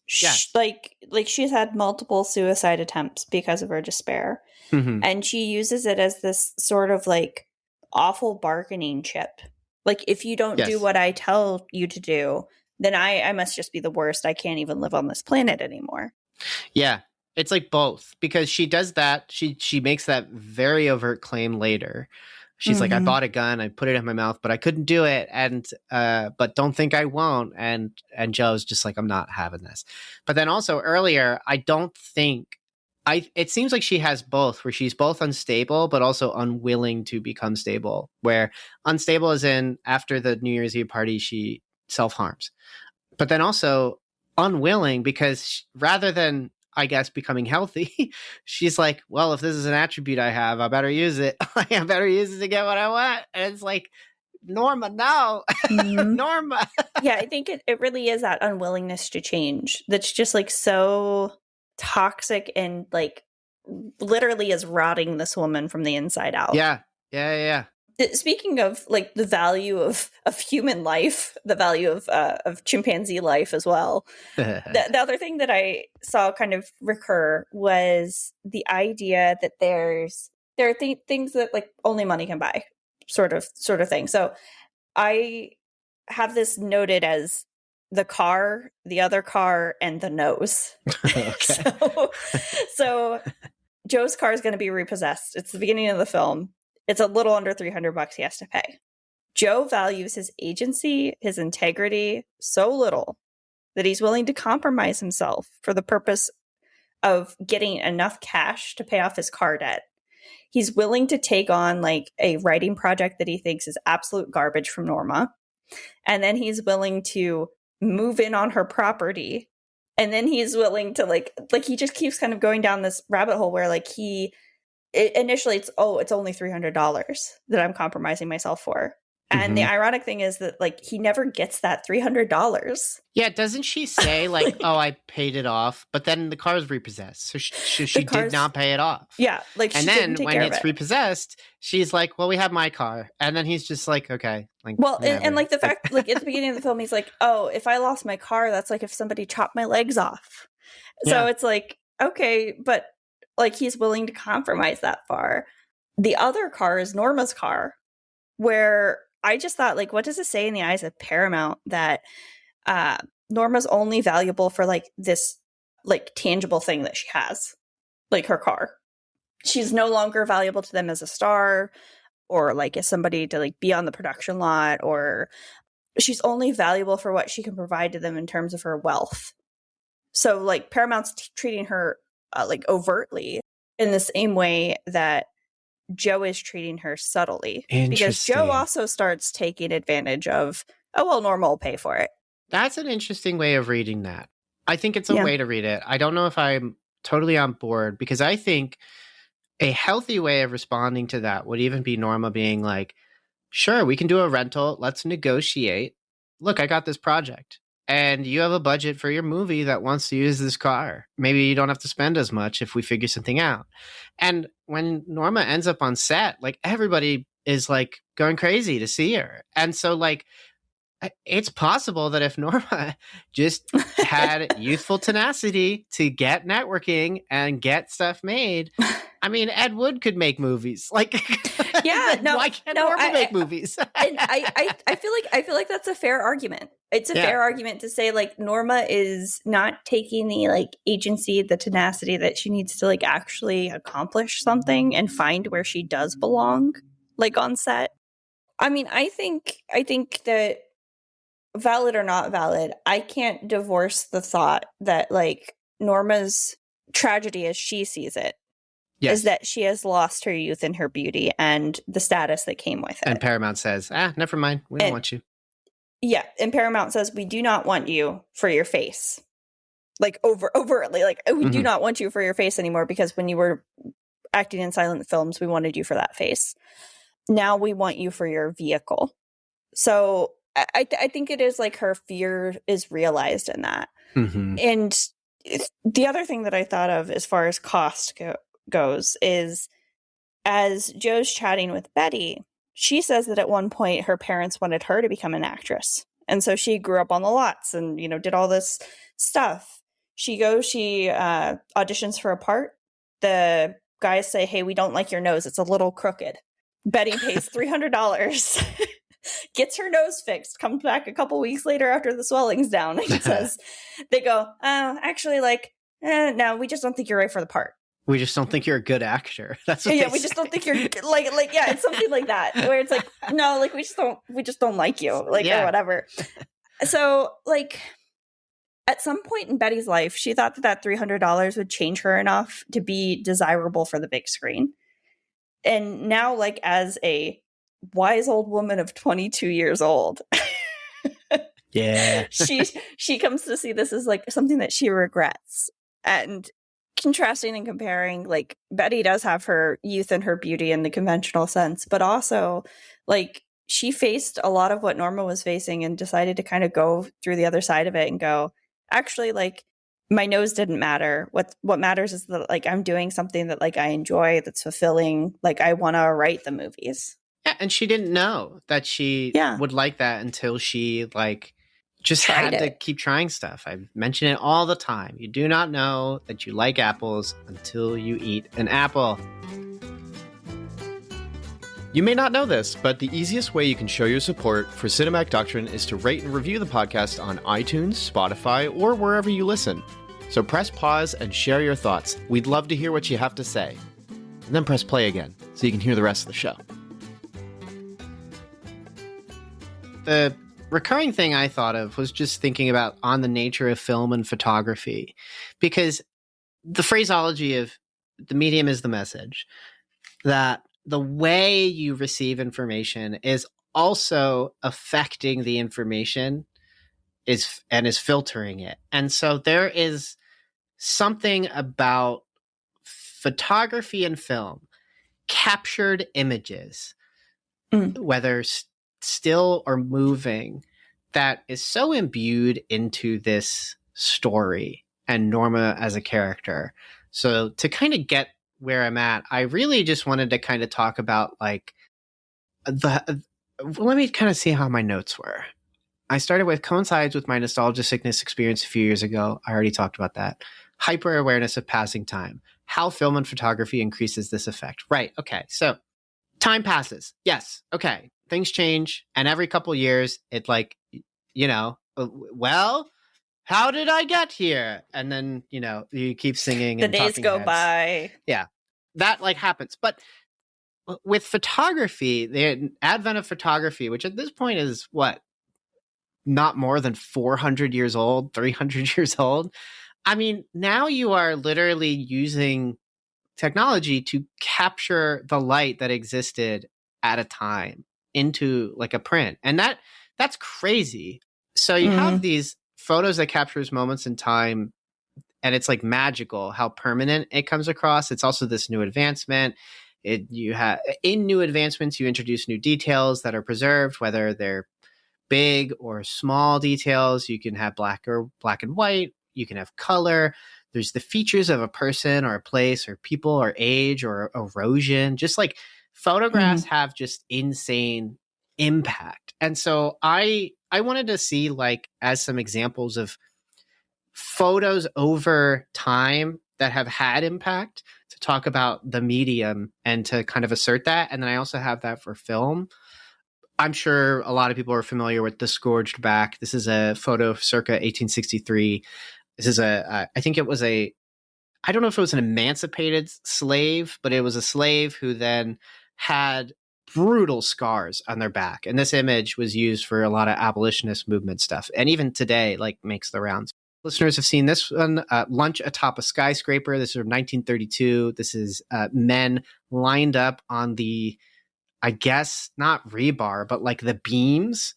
Like she's had multiple suicide attempts because of her despair. And she uses it as this sort of like awful bargaining chip. Like, if you don't do what I tell you to do, then I must just be the worst. I can't even live on this planet anymore. Yeah. It's like both, because she does that. She makes that very overt claim later. She's like, I bought a gun, I put it in my mouth, but I couldn't do it. And, but don't think I won't. And Joe's just like, I'm not having this. But then also earlier, it seems like she has both, where she's both unstable, but also unwilling to become stable, where unstable is in after the New Year's Eve party, she self-harms, but then also unwilling because rather than, I guess, becoming healthy, she's like, well, if this is an attribute I have, I better use it. I better use it to get what I want. And it's like, Norma, no. Norma. Yeah, I think it really is that unwillingness to change that's just like so toxic and like literally is rotting this woman from the inside out. Yeah. Speaking of like the value of human life, the value of chimpanzee life as well. The other thing that I saw kind of recur was the idea that there are things that like only money can buy, sort of thing. So I have this noted as the car, the other car, and the nose. So Joe's car is going to be repossessed. It's the beginning of the film. It's a little under $300 he has to pay. Joe values his agency, his integrity so little that he's willing to compromise himself for the purpose of getting enough cash to pay off his car debt. He's willing to take on like a writing project that he thinks is absolute garbage from Norma. And then he's willing to move in on her property. And then he's willing to like he just keeps kind of going down this rabbit hole where like initially it's only $300 that I'm compromising myself for. And the ironic thing is that like he never gets that $300. Yeah, doesn't she say like, "Oh, I paid it off," but then the car's repossessed, so she did not pay it off. Yeah, like and then when it's repossessed, she's like, "Well, we have my car," and then he's just like, "Okay." Like, well, and like the fact, like at the beginning of the film, he's like, "Oh, if I lost my car, that's like if somebody chopped my legs off." So it's like, okay, but like he's willing to compromise that far. The other car is Norma's car, where I just thought, like, what does it say in the eyes of Paramount that Norma's only valuable for like this like tangible thing that she has, like her car? She's no longer valuable to them as a star or like as somebody to like be on the production lot, or she's only valuable for what she can provide to them in terms of her wealth. So like Paramount's treating her like overtly in the same way that Joe is treating her subtly, because Joe also starts taking advantage of, oh, well, Norma will pay for it. That's an interesting way of reading that. I think it's a way to read it. I don't know if I'm totally on board, because I think a healthy way of responding to that would even be Norma being like, sure, we can do a rental. Let's negotiate. Look, I got this project. and you have a budget for your movie that wants to use this car. Maybe you don't have to spend as much if we figure something out. And when Norma ends up on set, like everybody is like going crazy to see her. And so like, it's possible that if Norma just had youthful tenacity to get networking and get stuff made, I mean, Ed Wood could make movies. Like, yeah, no, why can't Norma make movies? And I feel like that's a fair argument. It's a fair argument to say like Norma is not taking the like agency, the tenacity that she needs to like actually accomplish something and find where she does belong, like on set. I mean, I think that, valid or not valid, I can't divorce the thought that like Norma's tragedy as she sees it is that she has lost her youth and her beauty and the status that came with it. And Paramount says, never mind. We don't want you. Yeah. And Paramount says, we do not want you for your face. Like overtly, like we do not want you for your face anymore, because when you were acting in silent films, we wanted you for that face. Now we want you for your vehicle. So I think it is like her fear is realized in that. And the other thing that I thought of as far as cost goes is, as Joe's chatting with Betty, she says that at one point her parents wanted her to become an actress. And so she grew up on the lots and, you know, did all this stuff. She auditions for a part. The guys say, hey, we don't like your nose. It's a little crooked. Betty pays $300. Gets her nose fixed, comes back a couple weeks later after the swelling's down, and says, they go, actually, like, no, we just don't think you're right for the part. We just don't think you're a good actor. That's what we just don't think you're like, yeah, it's something like that, where it's like, no, like, we just don't like you, like, or whatever. So, like, at some point in Betty's life, she thought that $300 would change her enough to be desirable for the big screen. And now, like, as a wise old woman of 22 years old, she comes to see this as like something that she regrets. And contrasting and comparing, like, Betty does have her youth and her beauty in the conventional sense, but also like she faced a lot of what Norma was facing and decided to kind of go through the other side of it and go, actually, like, my nose didn't matter. What matters is that, like, I'm doing something that, like, I enjoy, that's fulfilling. Like, I want to write the movies. Yeah, and she didn't know that she would like that until she, like, just had to keep trying stuff. I mention it all the time. You do not know that you like apples until you eat an apple. You may not know this, but the easiest way you can show your support for Cinematic Doctrine is to rate and review the podcast on iTunes, Spotify, or wherever you listen. So press pause and share your thoughts. We'd love to hear what you have to say. And then press play again so you can hear the rest of the show. The recurring thing I thought of was just thinking about on the nature of film and photography, because the phraseology of the medium is the message, that the way you receive information is also affecting the information is filtering it. And so there is something about photography and film, captured images, whether still or moving, that is so imbued into this story and Norma as a character. So to kind of get where I'm at, I really just wanted to kind of talk about, like, let me kind of see how my notes were. I started with coincides with my nostalgia sickness experience a few years ago. I already talked about that. Hyper awareness of passing time. How film and photography increases this effect. Right. Okay. So time passes. Yes. Okay. Things change. And every couple years, it, like, you know, well, how did I get here? And then, you know, you keep singing. The days go by. Yeah, that, like, happens. But with photography, the advent of photography, which at this point is what, not more than 400 years old, 300 years old. I mean, now you are literally using technology to capture the light that existed at a time into, like, a print. And that's crazy. So you have these photos that captures moments in time, and it's, like, magical how permanent it comes across. It's also this new advancement. In new advancements, you introduce new details that are preserved, whether they're big or small details. You can have black and white. You can have color. There's the features of a person or a place or people or age or erosion. Just like photographs have just insane impact. And so I wanted to see, like, as some examples of photos over time that have had impact, to talk about the medium and to kind of assert that. And then I also have that for film. I'm sure a lot of people are familiar with The Scourged Back. This is a photo circa 1863. This is I think it was I don't know if it was an emancipated slave, but it was a slave who then had brutal scars on their back. And this image was used for a lot of abolitionist movement stuff. And even today, like, makes the rounds. Listeners have seen this one, Lunch Atop a Skyscraper. This is from 1932. This is men lined up on the, I guess, not rebar, but like the beams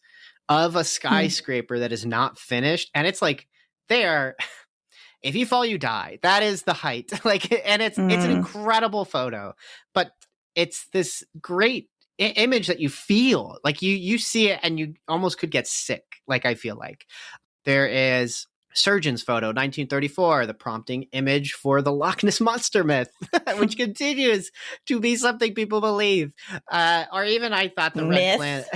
of a skyscraper that is not finished. And it's like, they are, if you fall, you die. That is the height. Like, and it's an incredible photo, but it's this great image that you feel like you see it and you almost could get sick. Like, I feel like there is Surgeon's photo, 1934, the prompting image for the Loch Ness Monster myth, which continues to be something people believe. Or even I thought the Red Planet.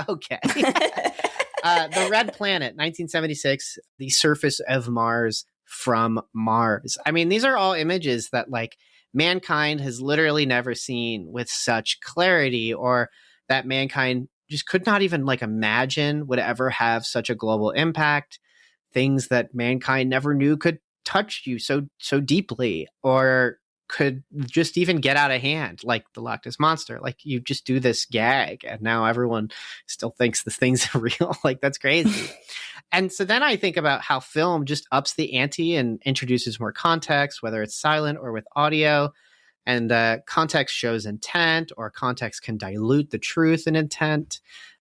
Okay. The Red Planet, 1976, the surface of Mars from Mars. I mean, these are all images that, like, mankind has literally never seen with such clarity, or that mankind just could not even, like, imagine would ever have such a global impact. Things that mankind never knew could touch you so deeply, or could just even get out of hand, like the Loch Ness Monster. Like, you just do this gag and now everyone still thinks this thing's real. Like, that's crazy. And so then I think about how film just ups the ante and introduces more context, whether it's silent or with audio. And context shows intent, or context can dilute the truth and intent.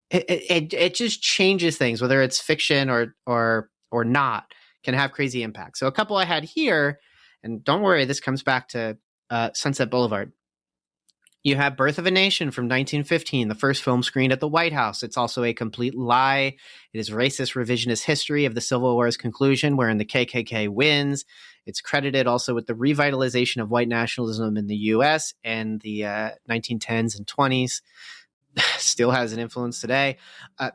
It just changes things, whether it's fiction or not, can have crazy impact. So a couple I had here, and don't worry, this comes back to Sunset Boulevard. You have Birth of a Nation from 1915, the first film screened at the White House. It's also a complete lie. It is racist revisionist history of the Civil War's conclusion, wherein the KKK wins. It's credited also with the revitalization of white nationalism in the U.S. and the 1910s and 20s. Still has an influence today.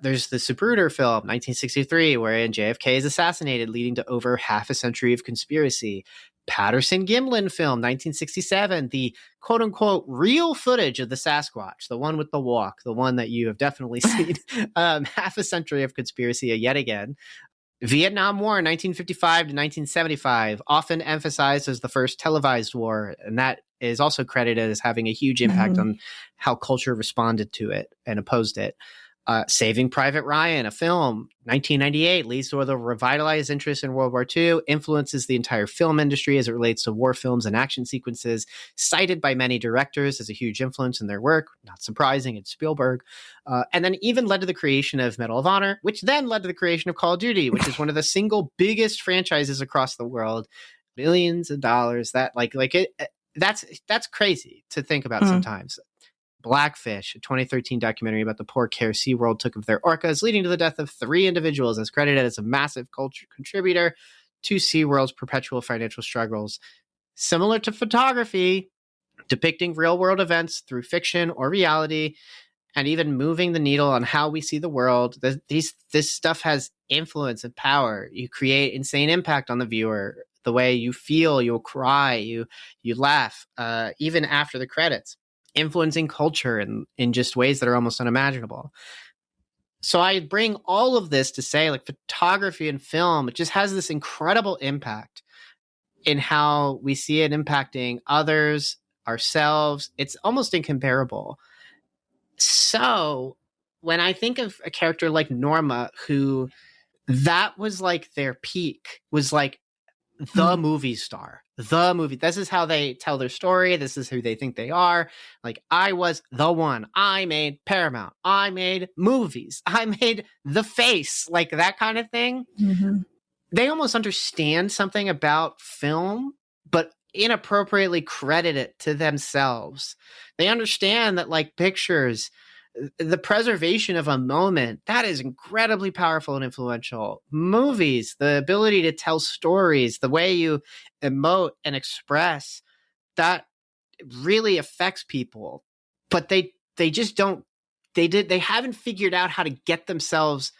There's the Zapruder film, 1963, wherein JFK is assassinated, leading to over half a century of conspiracy. Patterson-Gimlin film, 1967, the quote-unquote real footage of the Sasquatch, the one with the walk, the one that you have definitely seen. Half a century of conspiracy yet again. Vietnam War, 1955 to 1975, often emphasized as the first televised war, and that is also credited as having a huge impact on how culture responded to it and opposed it. Saving Private Ryan, a film, 1998, leads to the revitalized interest in World War II, influences the entire film industry as it relates to war films and action sequences, cited by many directors as a huge influence in their work. Not surprising, it's Spielberg. And then even led to the creation of Medal of Honor, which then led to the creation of Call of Duty, which is one of the single biggest franchises across the world. Millions of dollars. That's crazy to think about sometimes. Blackfish, a 2013 documentary about the poor care SeaWorld took of their orcas, leading to the death of 3 individuals, as credited as a massive culture contributor to SeaWorld's perpetual financial struggles. Similar to photography, depicting real-world events through fiction or reality, and even moving the needle on how we see the world. This stuff has influence and power. You create insane impact on the viewer. The way you feel, you'll cry, you laugh, even after the credits. Influencing culture in just ways that are almost unimaginable. So I bring all of this to say, like, photography and film, it just has this incredible impact in how we see it impacting others, ourselves. It's almost incomparable. So when I think of a character like Norma, who that was like their peak, was like the movie star, the movie. This is how they tell their story. This is who they think they are. Like, I was the one. I made Paramount. I made movies. I made The Face, like that kind of thing. They almost understand something about film, but inappropriately credit it to themselves. They understand that, like, pictures, the preservation of a moment, that is incredibly powerful and influential. Movies, the ability to tell stories, the way you emote and express, that really affects people. But they just don't, they haven't figured out how to get themselves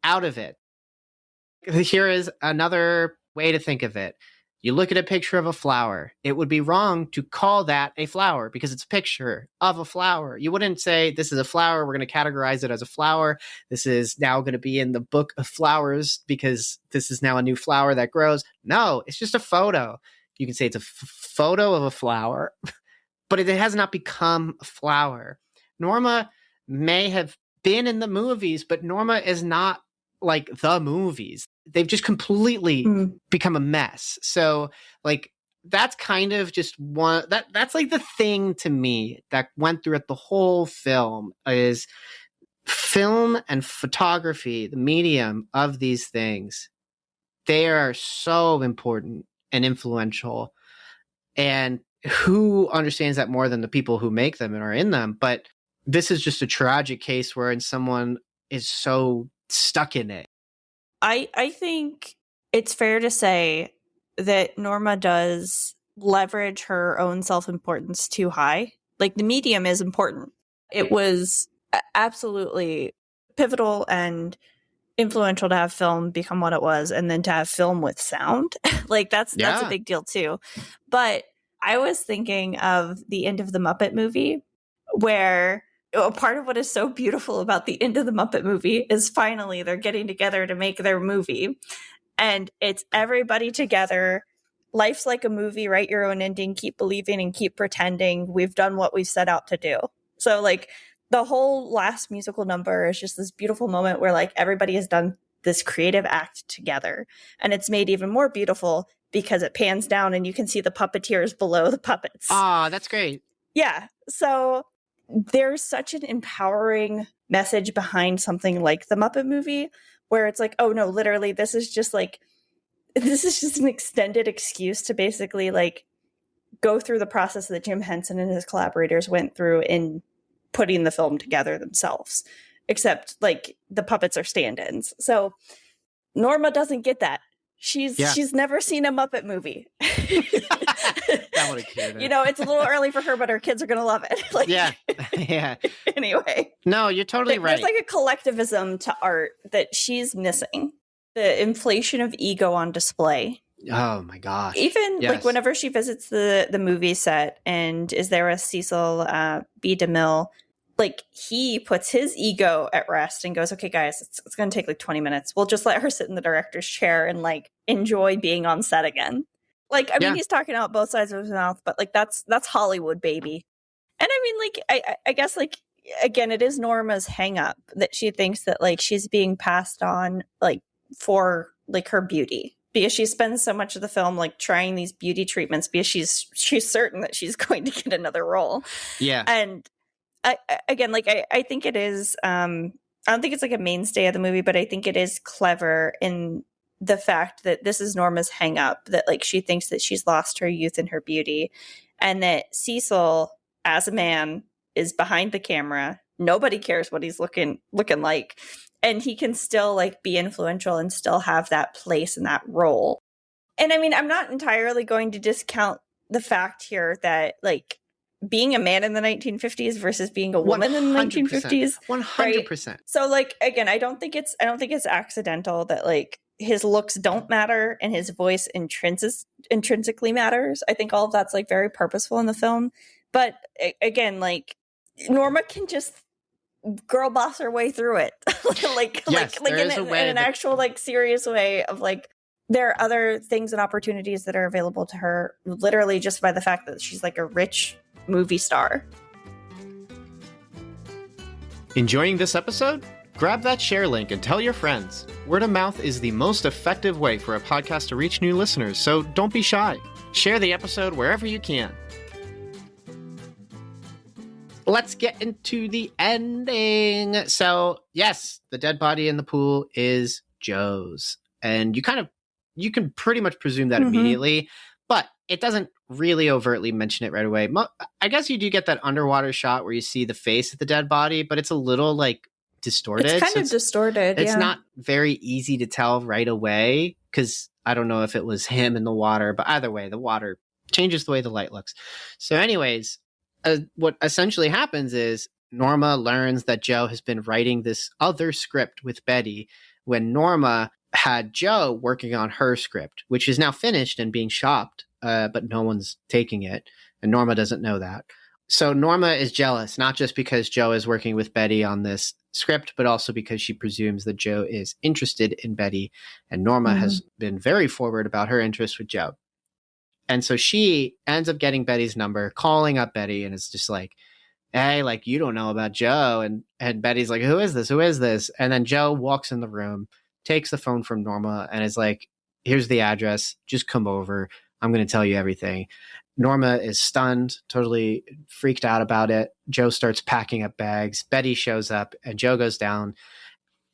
out of it. Here is another way to think of it. You look at a picture of a flower. It would be wrong to call that a flower because it's a picture of a flower. You wouldn't say, this is a flower, we're going to categorize it as a flower. This is now going to be in the book of flowers because this is now a new flower that grows. No, it's just a photo. You can say it's a photo of a flower, but it has not become a flower. Norma may have been in the movies, but Norma is not like the movies. They've just completely become a mess. So like, that's kind of just one, that's like the thing to me that went through it the whole film is film and photography, the medium of these things. They are so important and influential. And who understands that more than the people who make them and are in them? But this is just a tragic case wherein someone is so stuck in it. I think it's fair to say that Norma does leverage her own self-importance too high. Like, the medium is important. It was absolutely pivotal and influential to have film become what it was, and then to have film with sound. Like, that's a big deal too. But I was thinking of the end of the Muppet movie, where part of what is so beautiful about the end of the Muppet movie is finally they're getting together to make their movie. And it's everybody together. Life's like a movie, write your own ending, keep believing and keep pretending. We've done what we've set out to do. So like the whole last musical number is just this beautiful moment where like everybody has done this creative act together. And it's made even more beautiful because it pans down and you can see the puppeteers below the puppets. Ah, that's great. Yeah. So there's such an empowering message behind something like the Muppet movie, where it's like, oh no, literally, this is just an extended excuse to basically like go through the process that Jim Henson and his collaborators went through in putting the film together themselves, except like the puppets are stand-ins. So Norma doesn't get that. She's never seen a Muppet movie. That would have cured it. You know, it's a little early for her, but her kids are going to love it. Like, yeah. Anyway. No, you're totally right. There's like a collectivism to art that she's missing. The inflation of ego on display. Oh my gosh. Even like whenever she visits the movie set and is there with Cecil B. DeMille, like he puts his ego at rest and goes, okay, guys, it's going to take like 20 minutes. We'll just let her sit in the director's chair and like enjoy being on set again. Like, I mean, he's talking out both sides of his mouth, but like that's Hollywood, baby. And I mean, like, I guess like, again, it is Norma's hang up that she thinks that like she's being passed on like for like her beauty, because she spends so much of the film like trying these beauty treatments because she's certain that she's going to get another role. Yeah. And I think it is, I don't think it's like a mainstay of the movie, but I think it is clever in the fact that this is Norma's hang up, that like she thinks that she's lost her youth and her beauty, and that Cecil as a man is behind the camera. Nobody cares what he's looking like, and he can still like be influential and still have that place and that role. And I mean, I'm not entirely going to discount the fact here that like being a man in the 1950s versus being a woman in the 1950s, 100%. Right? So like, again, I don't think it's accidental that like his looks don't matter and his voice intrinsically matters. I think all of that's like very purposeful in the film. But again, like Norma can just girl boss her way through it, in an actual like serious way of like, there are other things and opportunities that are available to her literally just by the fact that she's like a rich movie star. Enjoying this episode? Grab that share link and tell your friends. Word of mouth is the most effective way for a podcast to reach new listeners, so don't be shy. Share the episode wherever you can. Let's get into the ending. So, yes, the dead body in the pool is Joe's. And you can pretty much presume that immediately, but it doesn't really overtly mention it right away. I guess you do get that underwater shot where you see the face of the dead body, but it's a little like distorted. It's kind of distorted. It's not very easy to tell right away because I don't know if it was him in the water, but either way, the water changes the way the light looks. So anyways, what essentially happens is Norma learns that Joe has been writing this other script with Betty when Norma had Joe working on her script, which is now finished and being shopped, but no one's taking it. And Norma doesn't know that. So Norma is jealous, not just because Joe is working with Betty on this script, but also because she presumes that Joe is interested in Betty. And Norma has been very forward about her interest with Joe. And so she ends up getting Betty's number, calling up Betty, and it's just like, hey, like, you don't know about Joe. And Betty's like, who is this? Who is this? And then Joe walks in the room, takes the phone from Norma, and is like, here's the address. Just come over. I'm going to tell you everything. Norma is stunned, totally freaked out about it. Joe starts packing up bags. Betty shows up, and Joe goes down.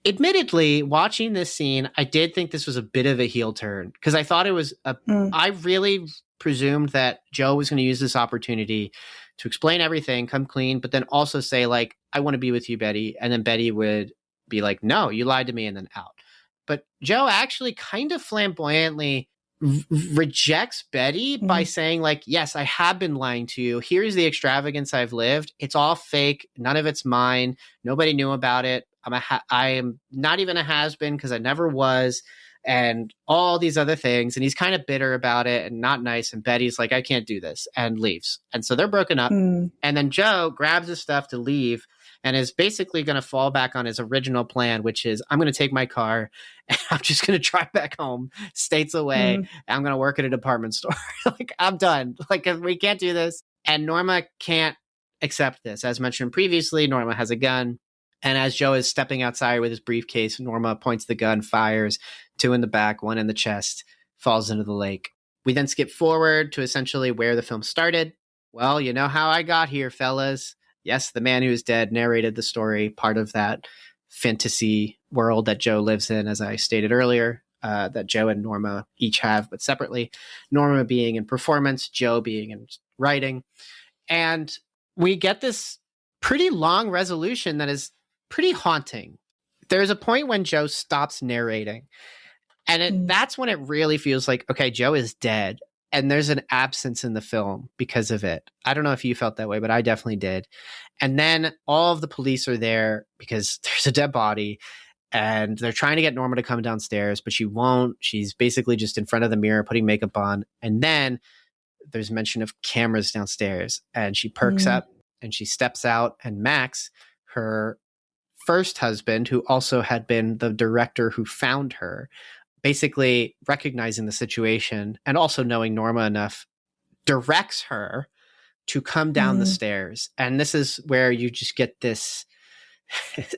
Admittedly, watching this scene, I did think this was a bit of a heel turn because I thought it was I really presumed that Joe was going to use this opportunity to explain everything, come clean, but then also say, like, I want to be with you, Betty. And then Betty would be like, no, you lied to me, and then out. But Joe actually kind of flamboyantly rejects Betty by saying, like, yes, I have been lying to you. Here's the extravagance I've lived. It's all fake. None of it's mine. Nobody knew about it. I am not even a has-been because I never was, and all these other things. And he's kind of bitter about it and not nice. And Betty's like, I can't do this, and leaves. And so they're broken up. And then Joe grabs his stuff to leave and is basically going to fall back on his original plan, which is, I'm going to take my car and I'm just going to drive back home states away. And I'm going to work at a department store. Like, I'm done. Like, we can't do this. And Norma can't accept this. As mentioned previously, Norma has a gun. And as Joe is stepping outside with his briefcase, Norma points the gun, fires, 2 in the back, 1 in the chest, falls into the lake. We then skip forward to essentially where the film started. Well, you know how I got here, fellas. Yes, the man who is dead narrated the story, part of that fantasy world that Joe lives in, as I stated earlier, that Joe and Norma each have, but separately. Norma being in performance, Joe being in writing. And we get this pretty long resolution that is pretty haunting. There's a point when Joe stops narrating, and that's when it really feels like, okay, Joe is dead. And there's an absence in the film because of it. I don't know if you felt that way, but I definitely did. And then all of the police are there because there's a dead body and they're trying to get Norma to come downstairs, but she won't. She's basically just in front of the mirror putting makeup on. And then there's mention of cameras downstairs and she perks up and she steps out, and Max, her first husband, who also had been the director who found her, basically recognizing the situation and also knowing Norma enough, directs her to come down the stairs. And this is where you just get this,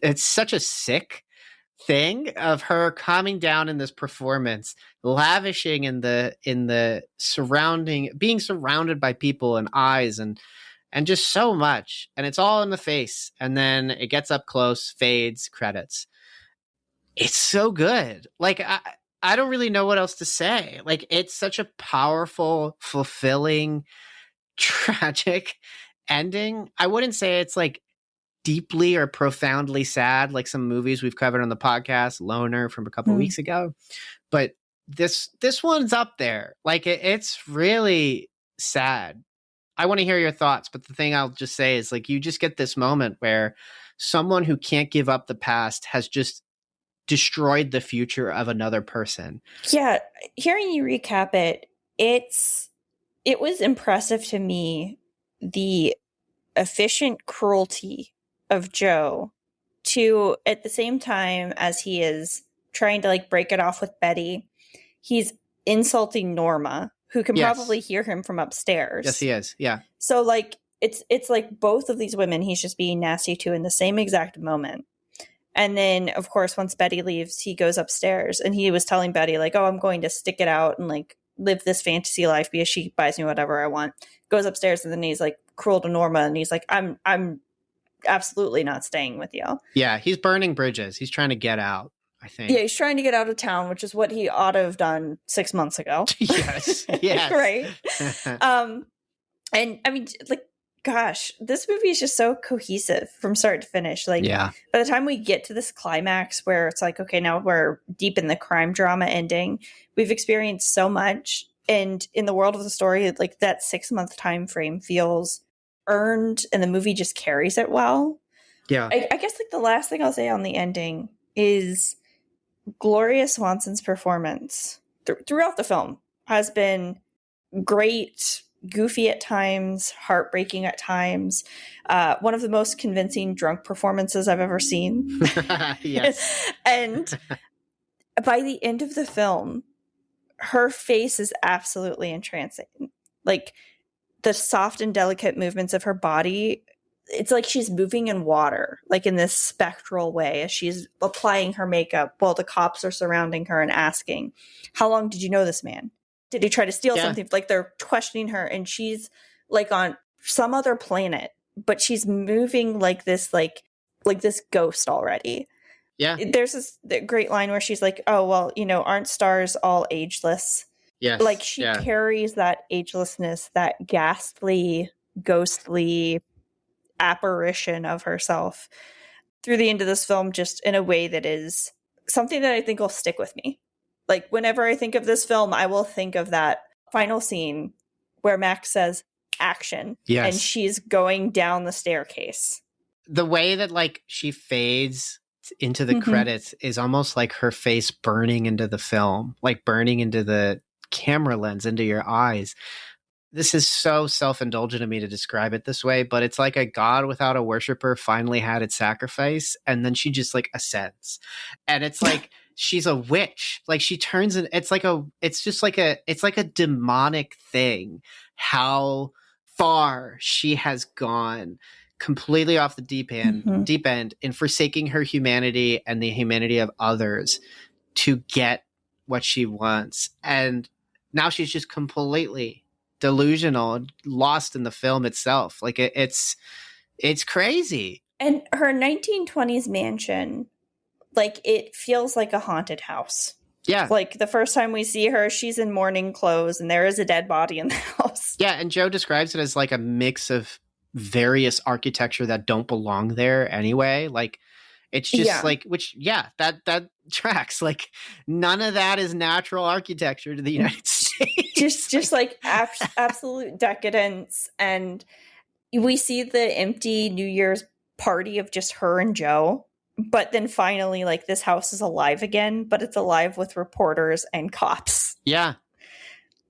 it's such a sick thing of her coming down in this performance, lavishing in the surrounding, being surrounded by people and eyes and just so much. And it's all in the face. And then it gets up close, fades, credits. It's so good. Like, I don't really know what else to say. Like, it's such a powerful, fulfilling, tragic ending. I wouldn't say it's like deeply or profoundly sad, like some movies we've covered on the podcast, Loner from a couple weeks ago. But this one's up there. Like, it's really sad. I want to hear your thoughts, but the thing I'll just say is, like, you just get this moment where someone who can't give up the past has just destroyed the future of another person. Yeah, hearing you recap it, it was impressive to me, the efficient cruelty of Joe to, at the same time as he is trying to, like, break it off with Betty, he's insulting Norma, who can probably hear him from upstairs. Yes, he is. Yeah. So, like, it's like both of these women he's just being nasty to in the same exact moment. And then, of course, once Betty leaves, he goes upstairs and he was telling Betty, like, oh, I'm going to stick it out and, like, live this fantasy life because she buys me whatever I want. Goes upstairs and then he's, like, cruel to Norma and he's like, I'm absolutely not staying with you. Yeah, he's burning bridges. He's trying to get out. I think. Yeah, he's trying to get out of town, which is what he ought to have done 6 months ago. Yes. Right. And I mean, like, gosh, this movie is just so cohesive from start to finish. Like, yeah. By the time we get to this climax where it's like, okay, now we're deep in the crime drama ending, we've experienced so much. And in the world of the story, like that 6-month time frame feels earned, and the movie just carries it well. Yeah. I guess like the last thing I'll say on the ending is Gloria Swanson's performance throughout the film has been great, goofy at times, heartbreaking at times. One of the most convincing drunk performances I've ever seen. Yes. And by the end of the film, her face is absolutely entrancing. Like the soft and delicate movements of her body, it's like she's moving in water, like in this spectral way as she's applying her makeup while the cops are surrounding her and asking, how long did you know this man? Did he try to steal something? Like they're questioning her, and she's like on some other planet, but she's moving like this ghost already. Yeah. There's this great line where she's like, oh, well, aren't stars all ageless? Yes. Like she carries that agelessness, that ghastly, ghostly apparition of herself through the end of this film, just in a way that is something that I think will stick with me. Like whenever I think of this film, I will think of that final scene where Max says action. Yes. And she's going down the staircase. The way that like she fades into the credits is almost like her face burning into the film, like burning into the camera lens, into your eyes. This is so self-indulgent of me to describe it this way, but it's like a god without a worshiper finally had its sacrifice, and then she just like ascends. And it's like she's a witch. Like she turns in, it's like a demonic thing how far she has gone completely off the deep end in forsaking her humanity and the humanity of others to get what she wants. And now she's just completely delusional, lost in the film itself. Like it's crazy. And her 1920s mansion, like it feels like a haunted house. Yeah. Like the first time we see her, she's in mourning clothes and there is a dead body in the house. Yeah. And Joe describes it as like a mix of various architecture that don't belong there anyway. Like it's just like, which, that tracks. Like none of that is natural architecture to the United States. just like absolute decadence. And we see the empty New Year's party of just her and Joe. But then finally, like this house is alive again, but it's alive with reporters and cops. Yeah.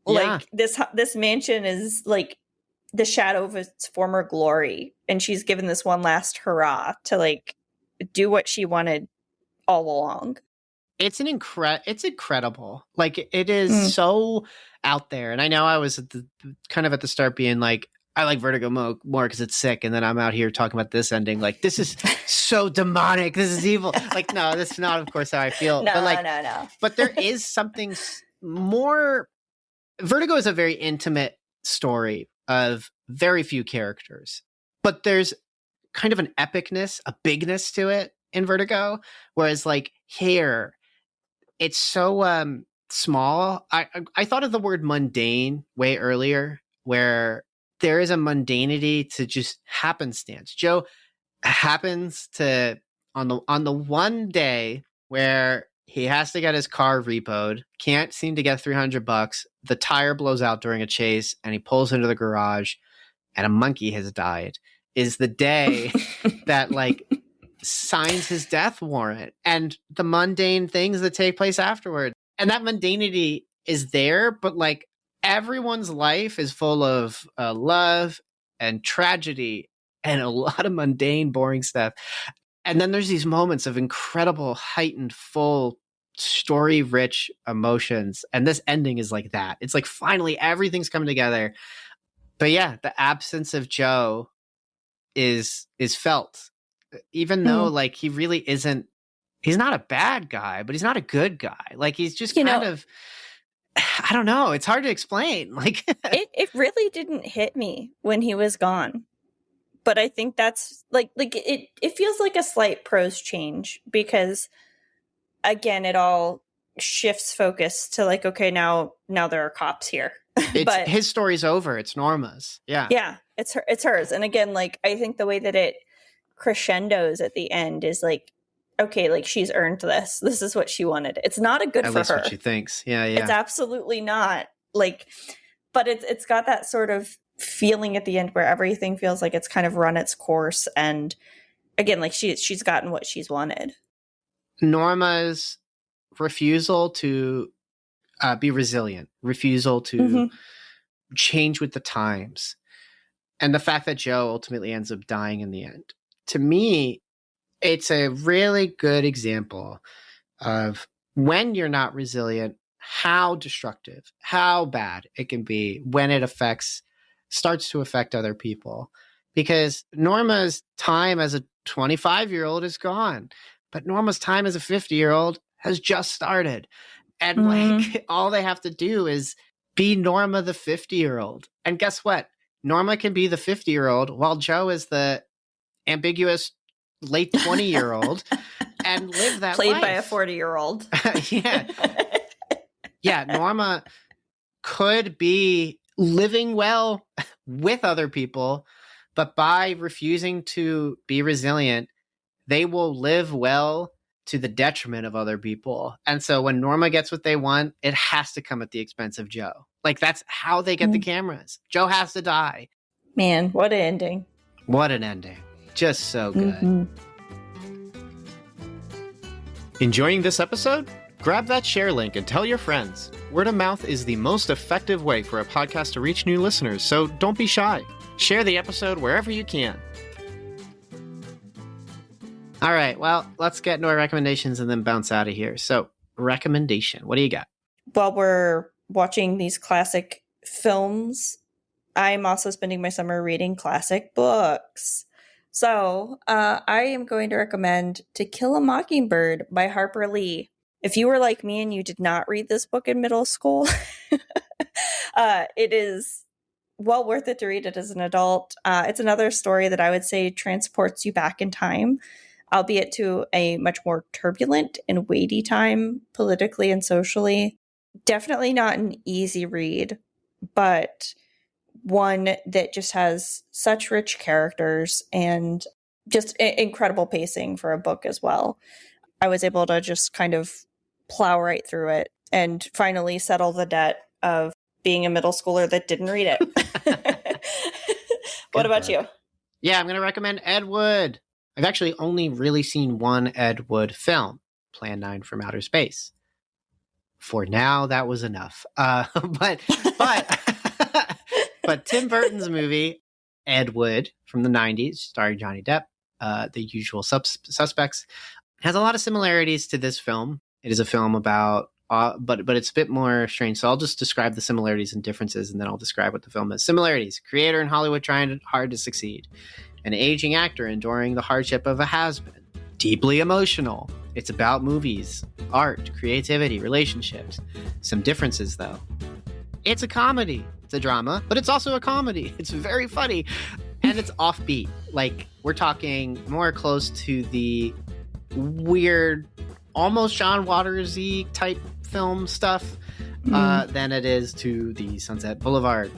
Like this mansion is like the shadow of its former glory, and she's given this one last hurrah to like do what she wanted all along. It's incredible. Like it is so out there. And I know I was at the start being like, I like Vertigo more because it's sick, and then I'm out here talking about this ending like this is so demonic, this is evil. Like no, that's not of course how I feel. No. But there is something more. Vertigo is a very intimate story of very few characters, but there's kind of an epicness, a bigness to it in Vertigo, whereas like here it's so small. I thought of the word mundane way earlier, where there is a mundanity to just happenstance. Joe happens to on the one day where he has to get his car repoed, can't seem to get $300. The tire blows out during a chase, and he pulls into the garage, and a monkey has died. Is the day that like signs his death warrant, and the mundane things that take place afterward. And that mundanity is there, but like everyone's life is full of love and tragedy and a lot of mundane, boring stuff. And then there's these moments of incredible, heightened, full, story-rich emotions. And this ending is like that. It's like finally everything's coming together. But yeah, the absence of Joe is felt. Even though like he really isn't, he's not a bad guy, but he's not a good guy. Like he's just kind of, I don't know. It's hard to explain. Like it really didn't hit me when he was gone. But I think that's like it feels like a slight prose change, because again, it all shifts focus to like, okay, now there are cops here. But his story's over. It's Norma's. Yeah. Yeah, it's hers. And again, like, I think the way that it crescendos at the end is like, okay, like, she's earned this. This is what she wanted. It's not a good at for least her. What she thinks. Yeah. It's absolutely not. Like, but it's got that sort of feeling at the end where everything feels like it's kind of run its course. And again, like, she's gotten what she's wanted. Norma's refusal to be resilient, refusal to change with the times, and the fact that Joe ultimately ends up dying in the end. To me, it's a really good example of when you're not resilient, how destructive, how bad it can be when it starts to affect other people. Because Norma's time as a 25-year-old is gone, but Norma's time as a 50-year-old has just started. And like, all they have to do is be Norma the 50-year-old. And guess what? Norma can be the 50-year-old while Joe is the ambiguous late 20-year-old and live that Played life. by a 40-year-old. Yeah. Yeah, Norma could be living well with other people, but by refusing to be resilient, they will live well to the detriment of other people. And so when Norma gets what they want, it has to come at the expense of Joe. Like, that's how they get the cameras. Joe has to die. Man, what an ending. What an ending. Just so good. Enjoying this episode? Grab that share link and tell your friends. Word of mouth is the most effective way for a podcast to reach new listeners, so don't be shy. Share the episode wherever you can. All right, well, let's get into our recommendations and then bounce out of here. So, recommendation, what do you got? While we're watching these classic films, I'm also spending my summer reading classic books. So, I am going to recommend To Kill a Mockingbird by Harper Lee. If you were like me and you did not read this book in middle school, it is well worth it to read it as an adult. It's another story that I would say transports you back in time, albeit to a much more turbulent and weighty time politically and socially. Definitely not an easy read, but one that just has such rich characters and just incredible pacing for a book as well. I was able to just kind of plow right through it and finally settle the debt of being a middle schooler that didn't read it. What about you? Yeah, I'm going to recommend Ed Wood. I've actually only really seen one Ed Wood film, Plan 9 from Outer Space. For now, that was enough. But Tim Burton's movie, Ed Wood, from the 90s, starring Johnny Depp, The Usual Suspects, has a lot of similarities to this film. It is a film about, but it's a bit more strange. So I'll just describe the similarities and differences, and then I'll describe what the film is. Similarities: creator in Hollywood trying hard to succeed. An aging actor enduring the hardship of a has-been. Deeply emotional. It's about movies, art, creativity, relationships. Some differences, though. It's a comedy. It's a drama, but it's also a comedy. It's very funny, and it's offbeat. Like, we're talking more close to the weird, almost John Waters-y type film stuff than it is to the Sunset Boulevard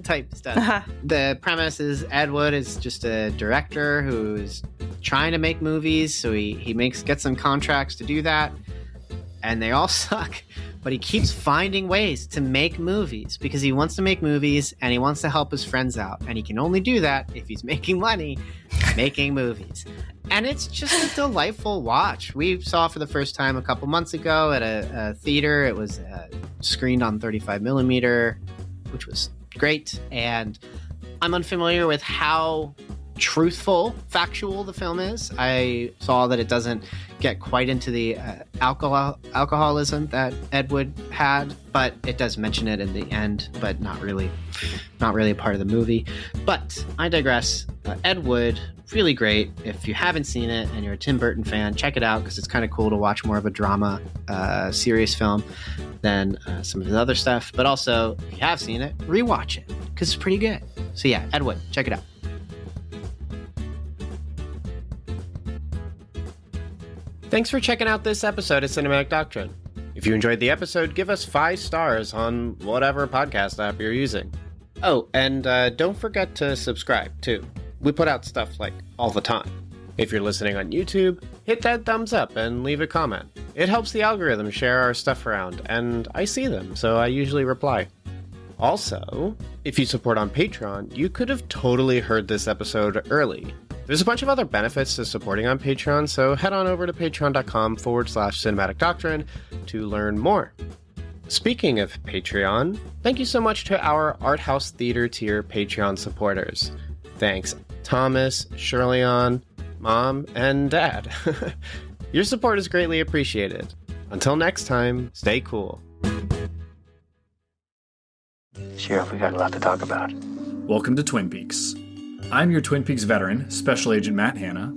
type stuff. The premise is Ed Wood is just a director who's trying to make movies, so he gets some contracts to do that, and they all suck. But he keeps finding ways to make movies because he wants to make movies and he wants to help his friends out. And he can only do that if he's making money making movies. And it's just a delightful watch. We saw for the first time a couple months ago at a theater. It was screened on 35 millimeter, which was great. And I'm unfamiliar with how truthful, factual the film is. I saw that it doesn't get quite into the alcoholism that Ed Wood had, but it does mention it in the end, but not really a part of the movie. But I digress. Ed Wood, really great. If you haven't seen it and you're a Tim Burton fan, check it out because it's kind of cool to watch more of a drama, serious film than some of his other stuff. But also, if you have seen it, rewatch it because it's pretty good. So yeah, Ed Wood, check it out. Thanks for checking out this episode of Cinematic Doctrine. If you enjoyed the episode, give us 5 stars on whatever podcast app you're using. Oh, and don't forget to subscribe, too. We put out stuff like all the time. If you're listening on YouTube, hit that thumbs up and leave a comment. It helps the algorithm share our stuff around, and I see them, so I usually reply. Also, if you support on Patreon, you could have totally heard this episode early. There's a bunch of other benefits to supporting on Patreon, so head on over to patreon.com/cinematic doctrine to learn more. Speaking of Patreon, thank you so much to our Art House Theater tier Patreon supporters. Thanks, Thomas, Shirley-Ann, Mom, and Dad. Your support is greatly appreciated. Until next time, stay cool. Sheriff, we got a lot to talk about. Welcome to Twin Peaks. I'm your Twin Peaks veteran, Special Agent Matt Hanna.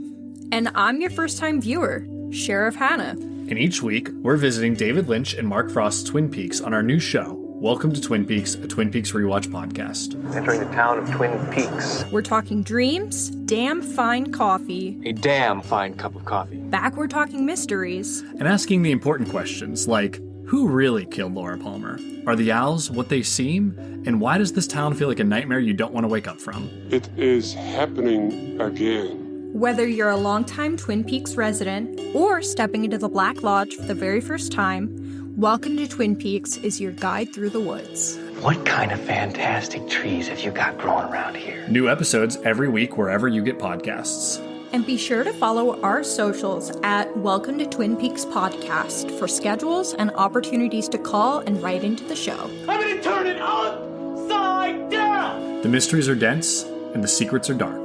And I'm your first-time viewer, Sheriff Hannah. And each week, we're visiting David Lynch and Mark Frost's Twin Peaks on our new show, Welcome to Twin Peaks, a Twin Peaks rewatch podcast. Entering the town of Twin Peaks. We're talking dreams, damn fine coffee. A damn fine cup of coffee. Back we're talking mysteries. And asking the important questions like, who really killed Laura Palmer? Are the owls what they seem? And why does this town feel like a nightmare you don't want to wake up from? It is happening again. Whether you're a longtime Twin Peaks resident or stepping into the Black Lodge for the very first time, Welcome to Twin Peaks is your guide through the woods. What kind of fantastic trees have you got growing around here? New episodes every week wherever you get podcasts. And be sure to follow our socials at Welcome to Twin Peaks Podcast for schedules and opportunities to call and write into the show. I'm gonna turn it upside down! The mysteries are dense and the secrets are dark.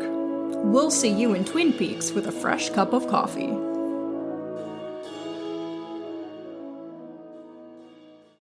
We'll see you in Twin Peaks with a fresh cup of coffee.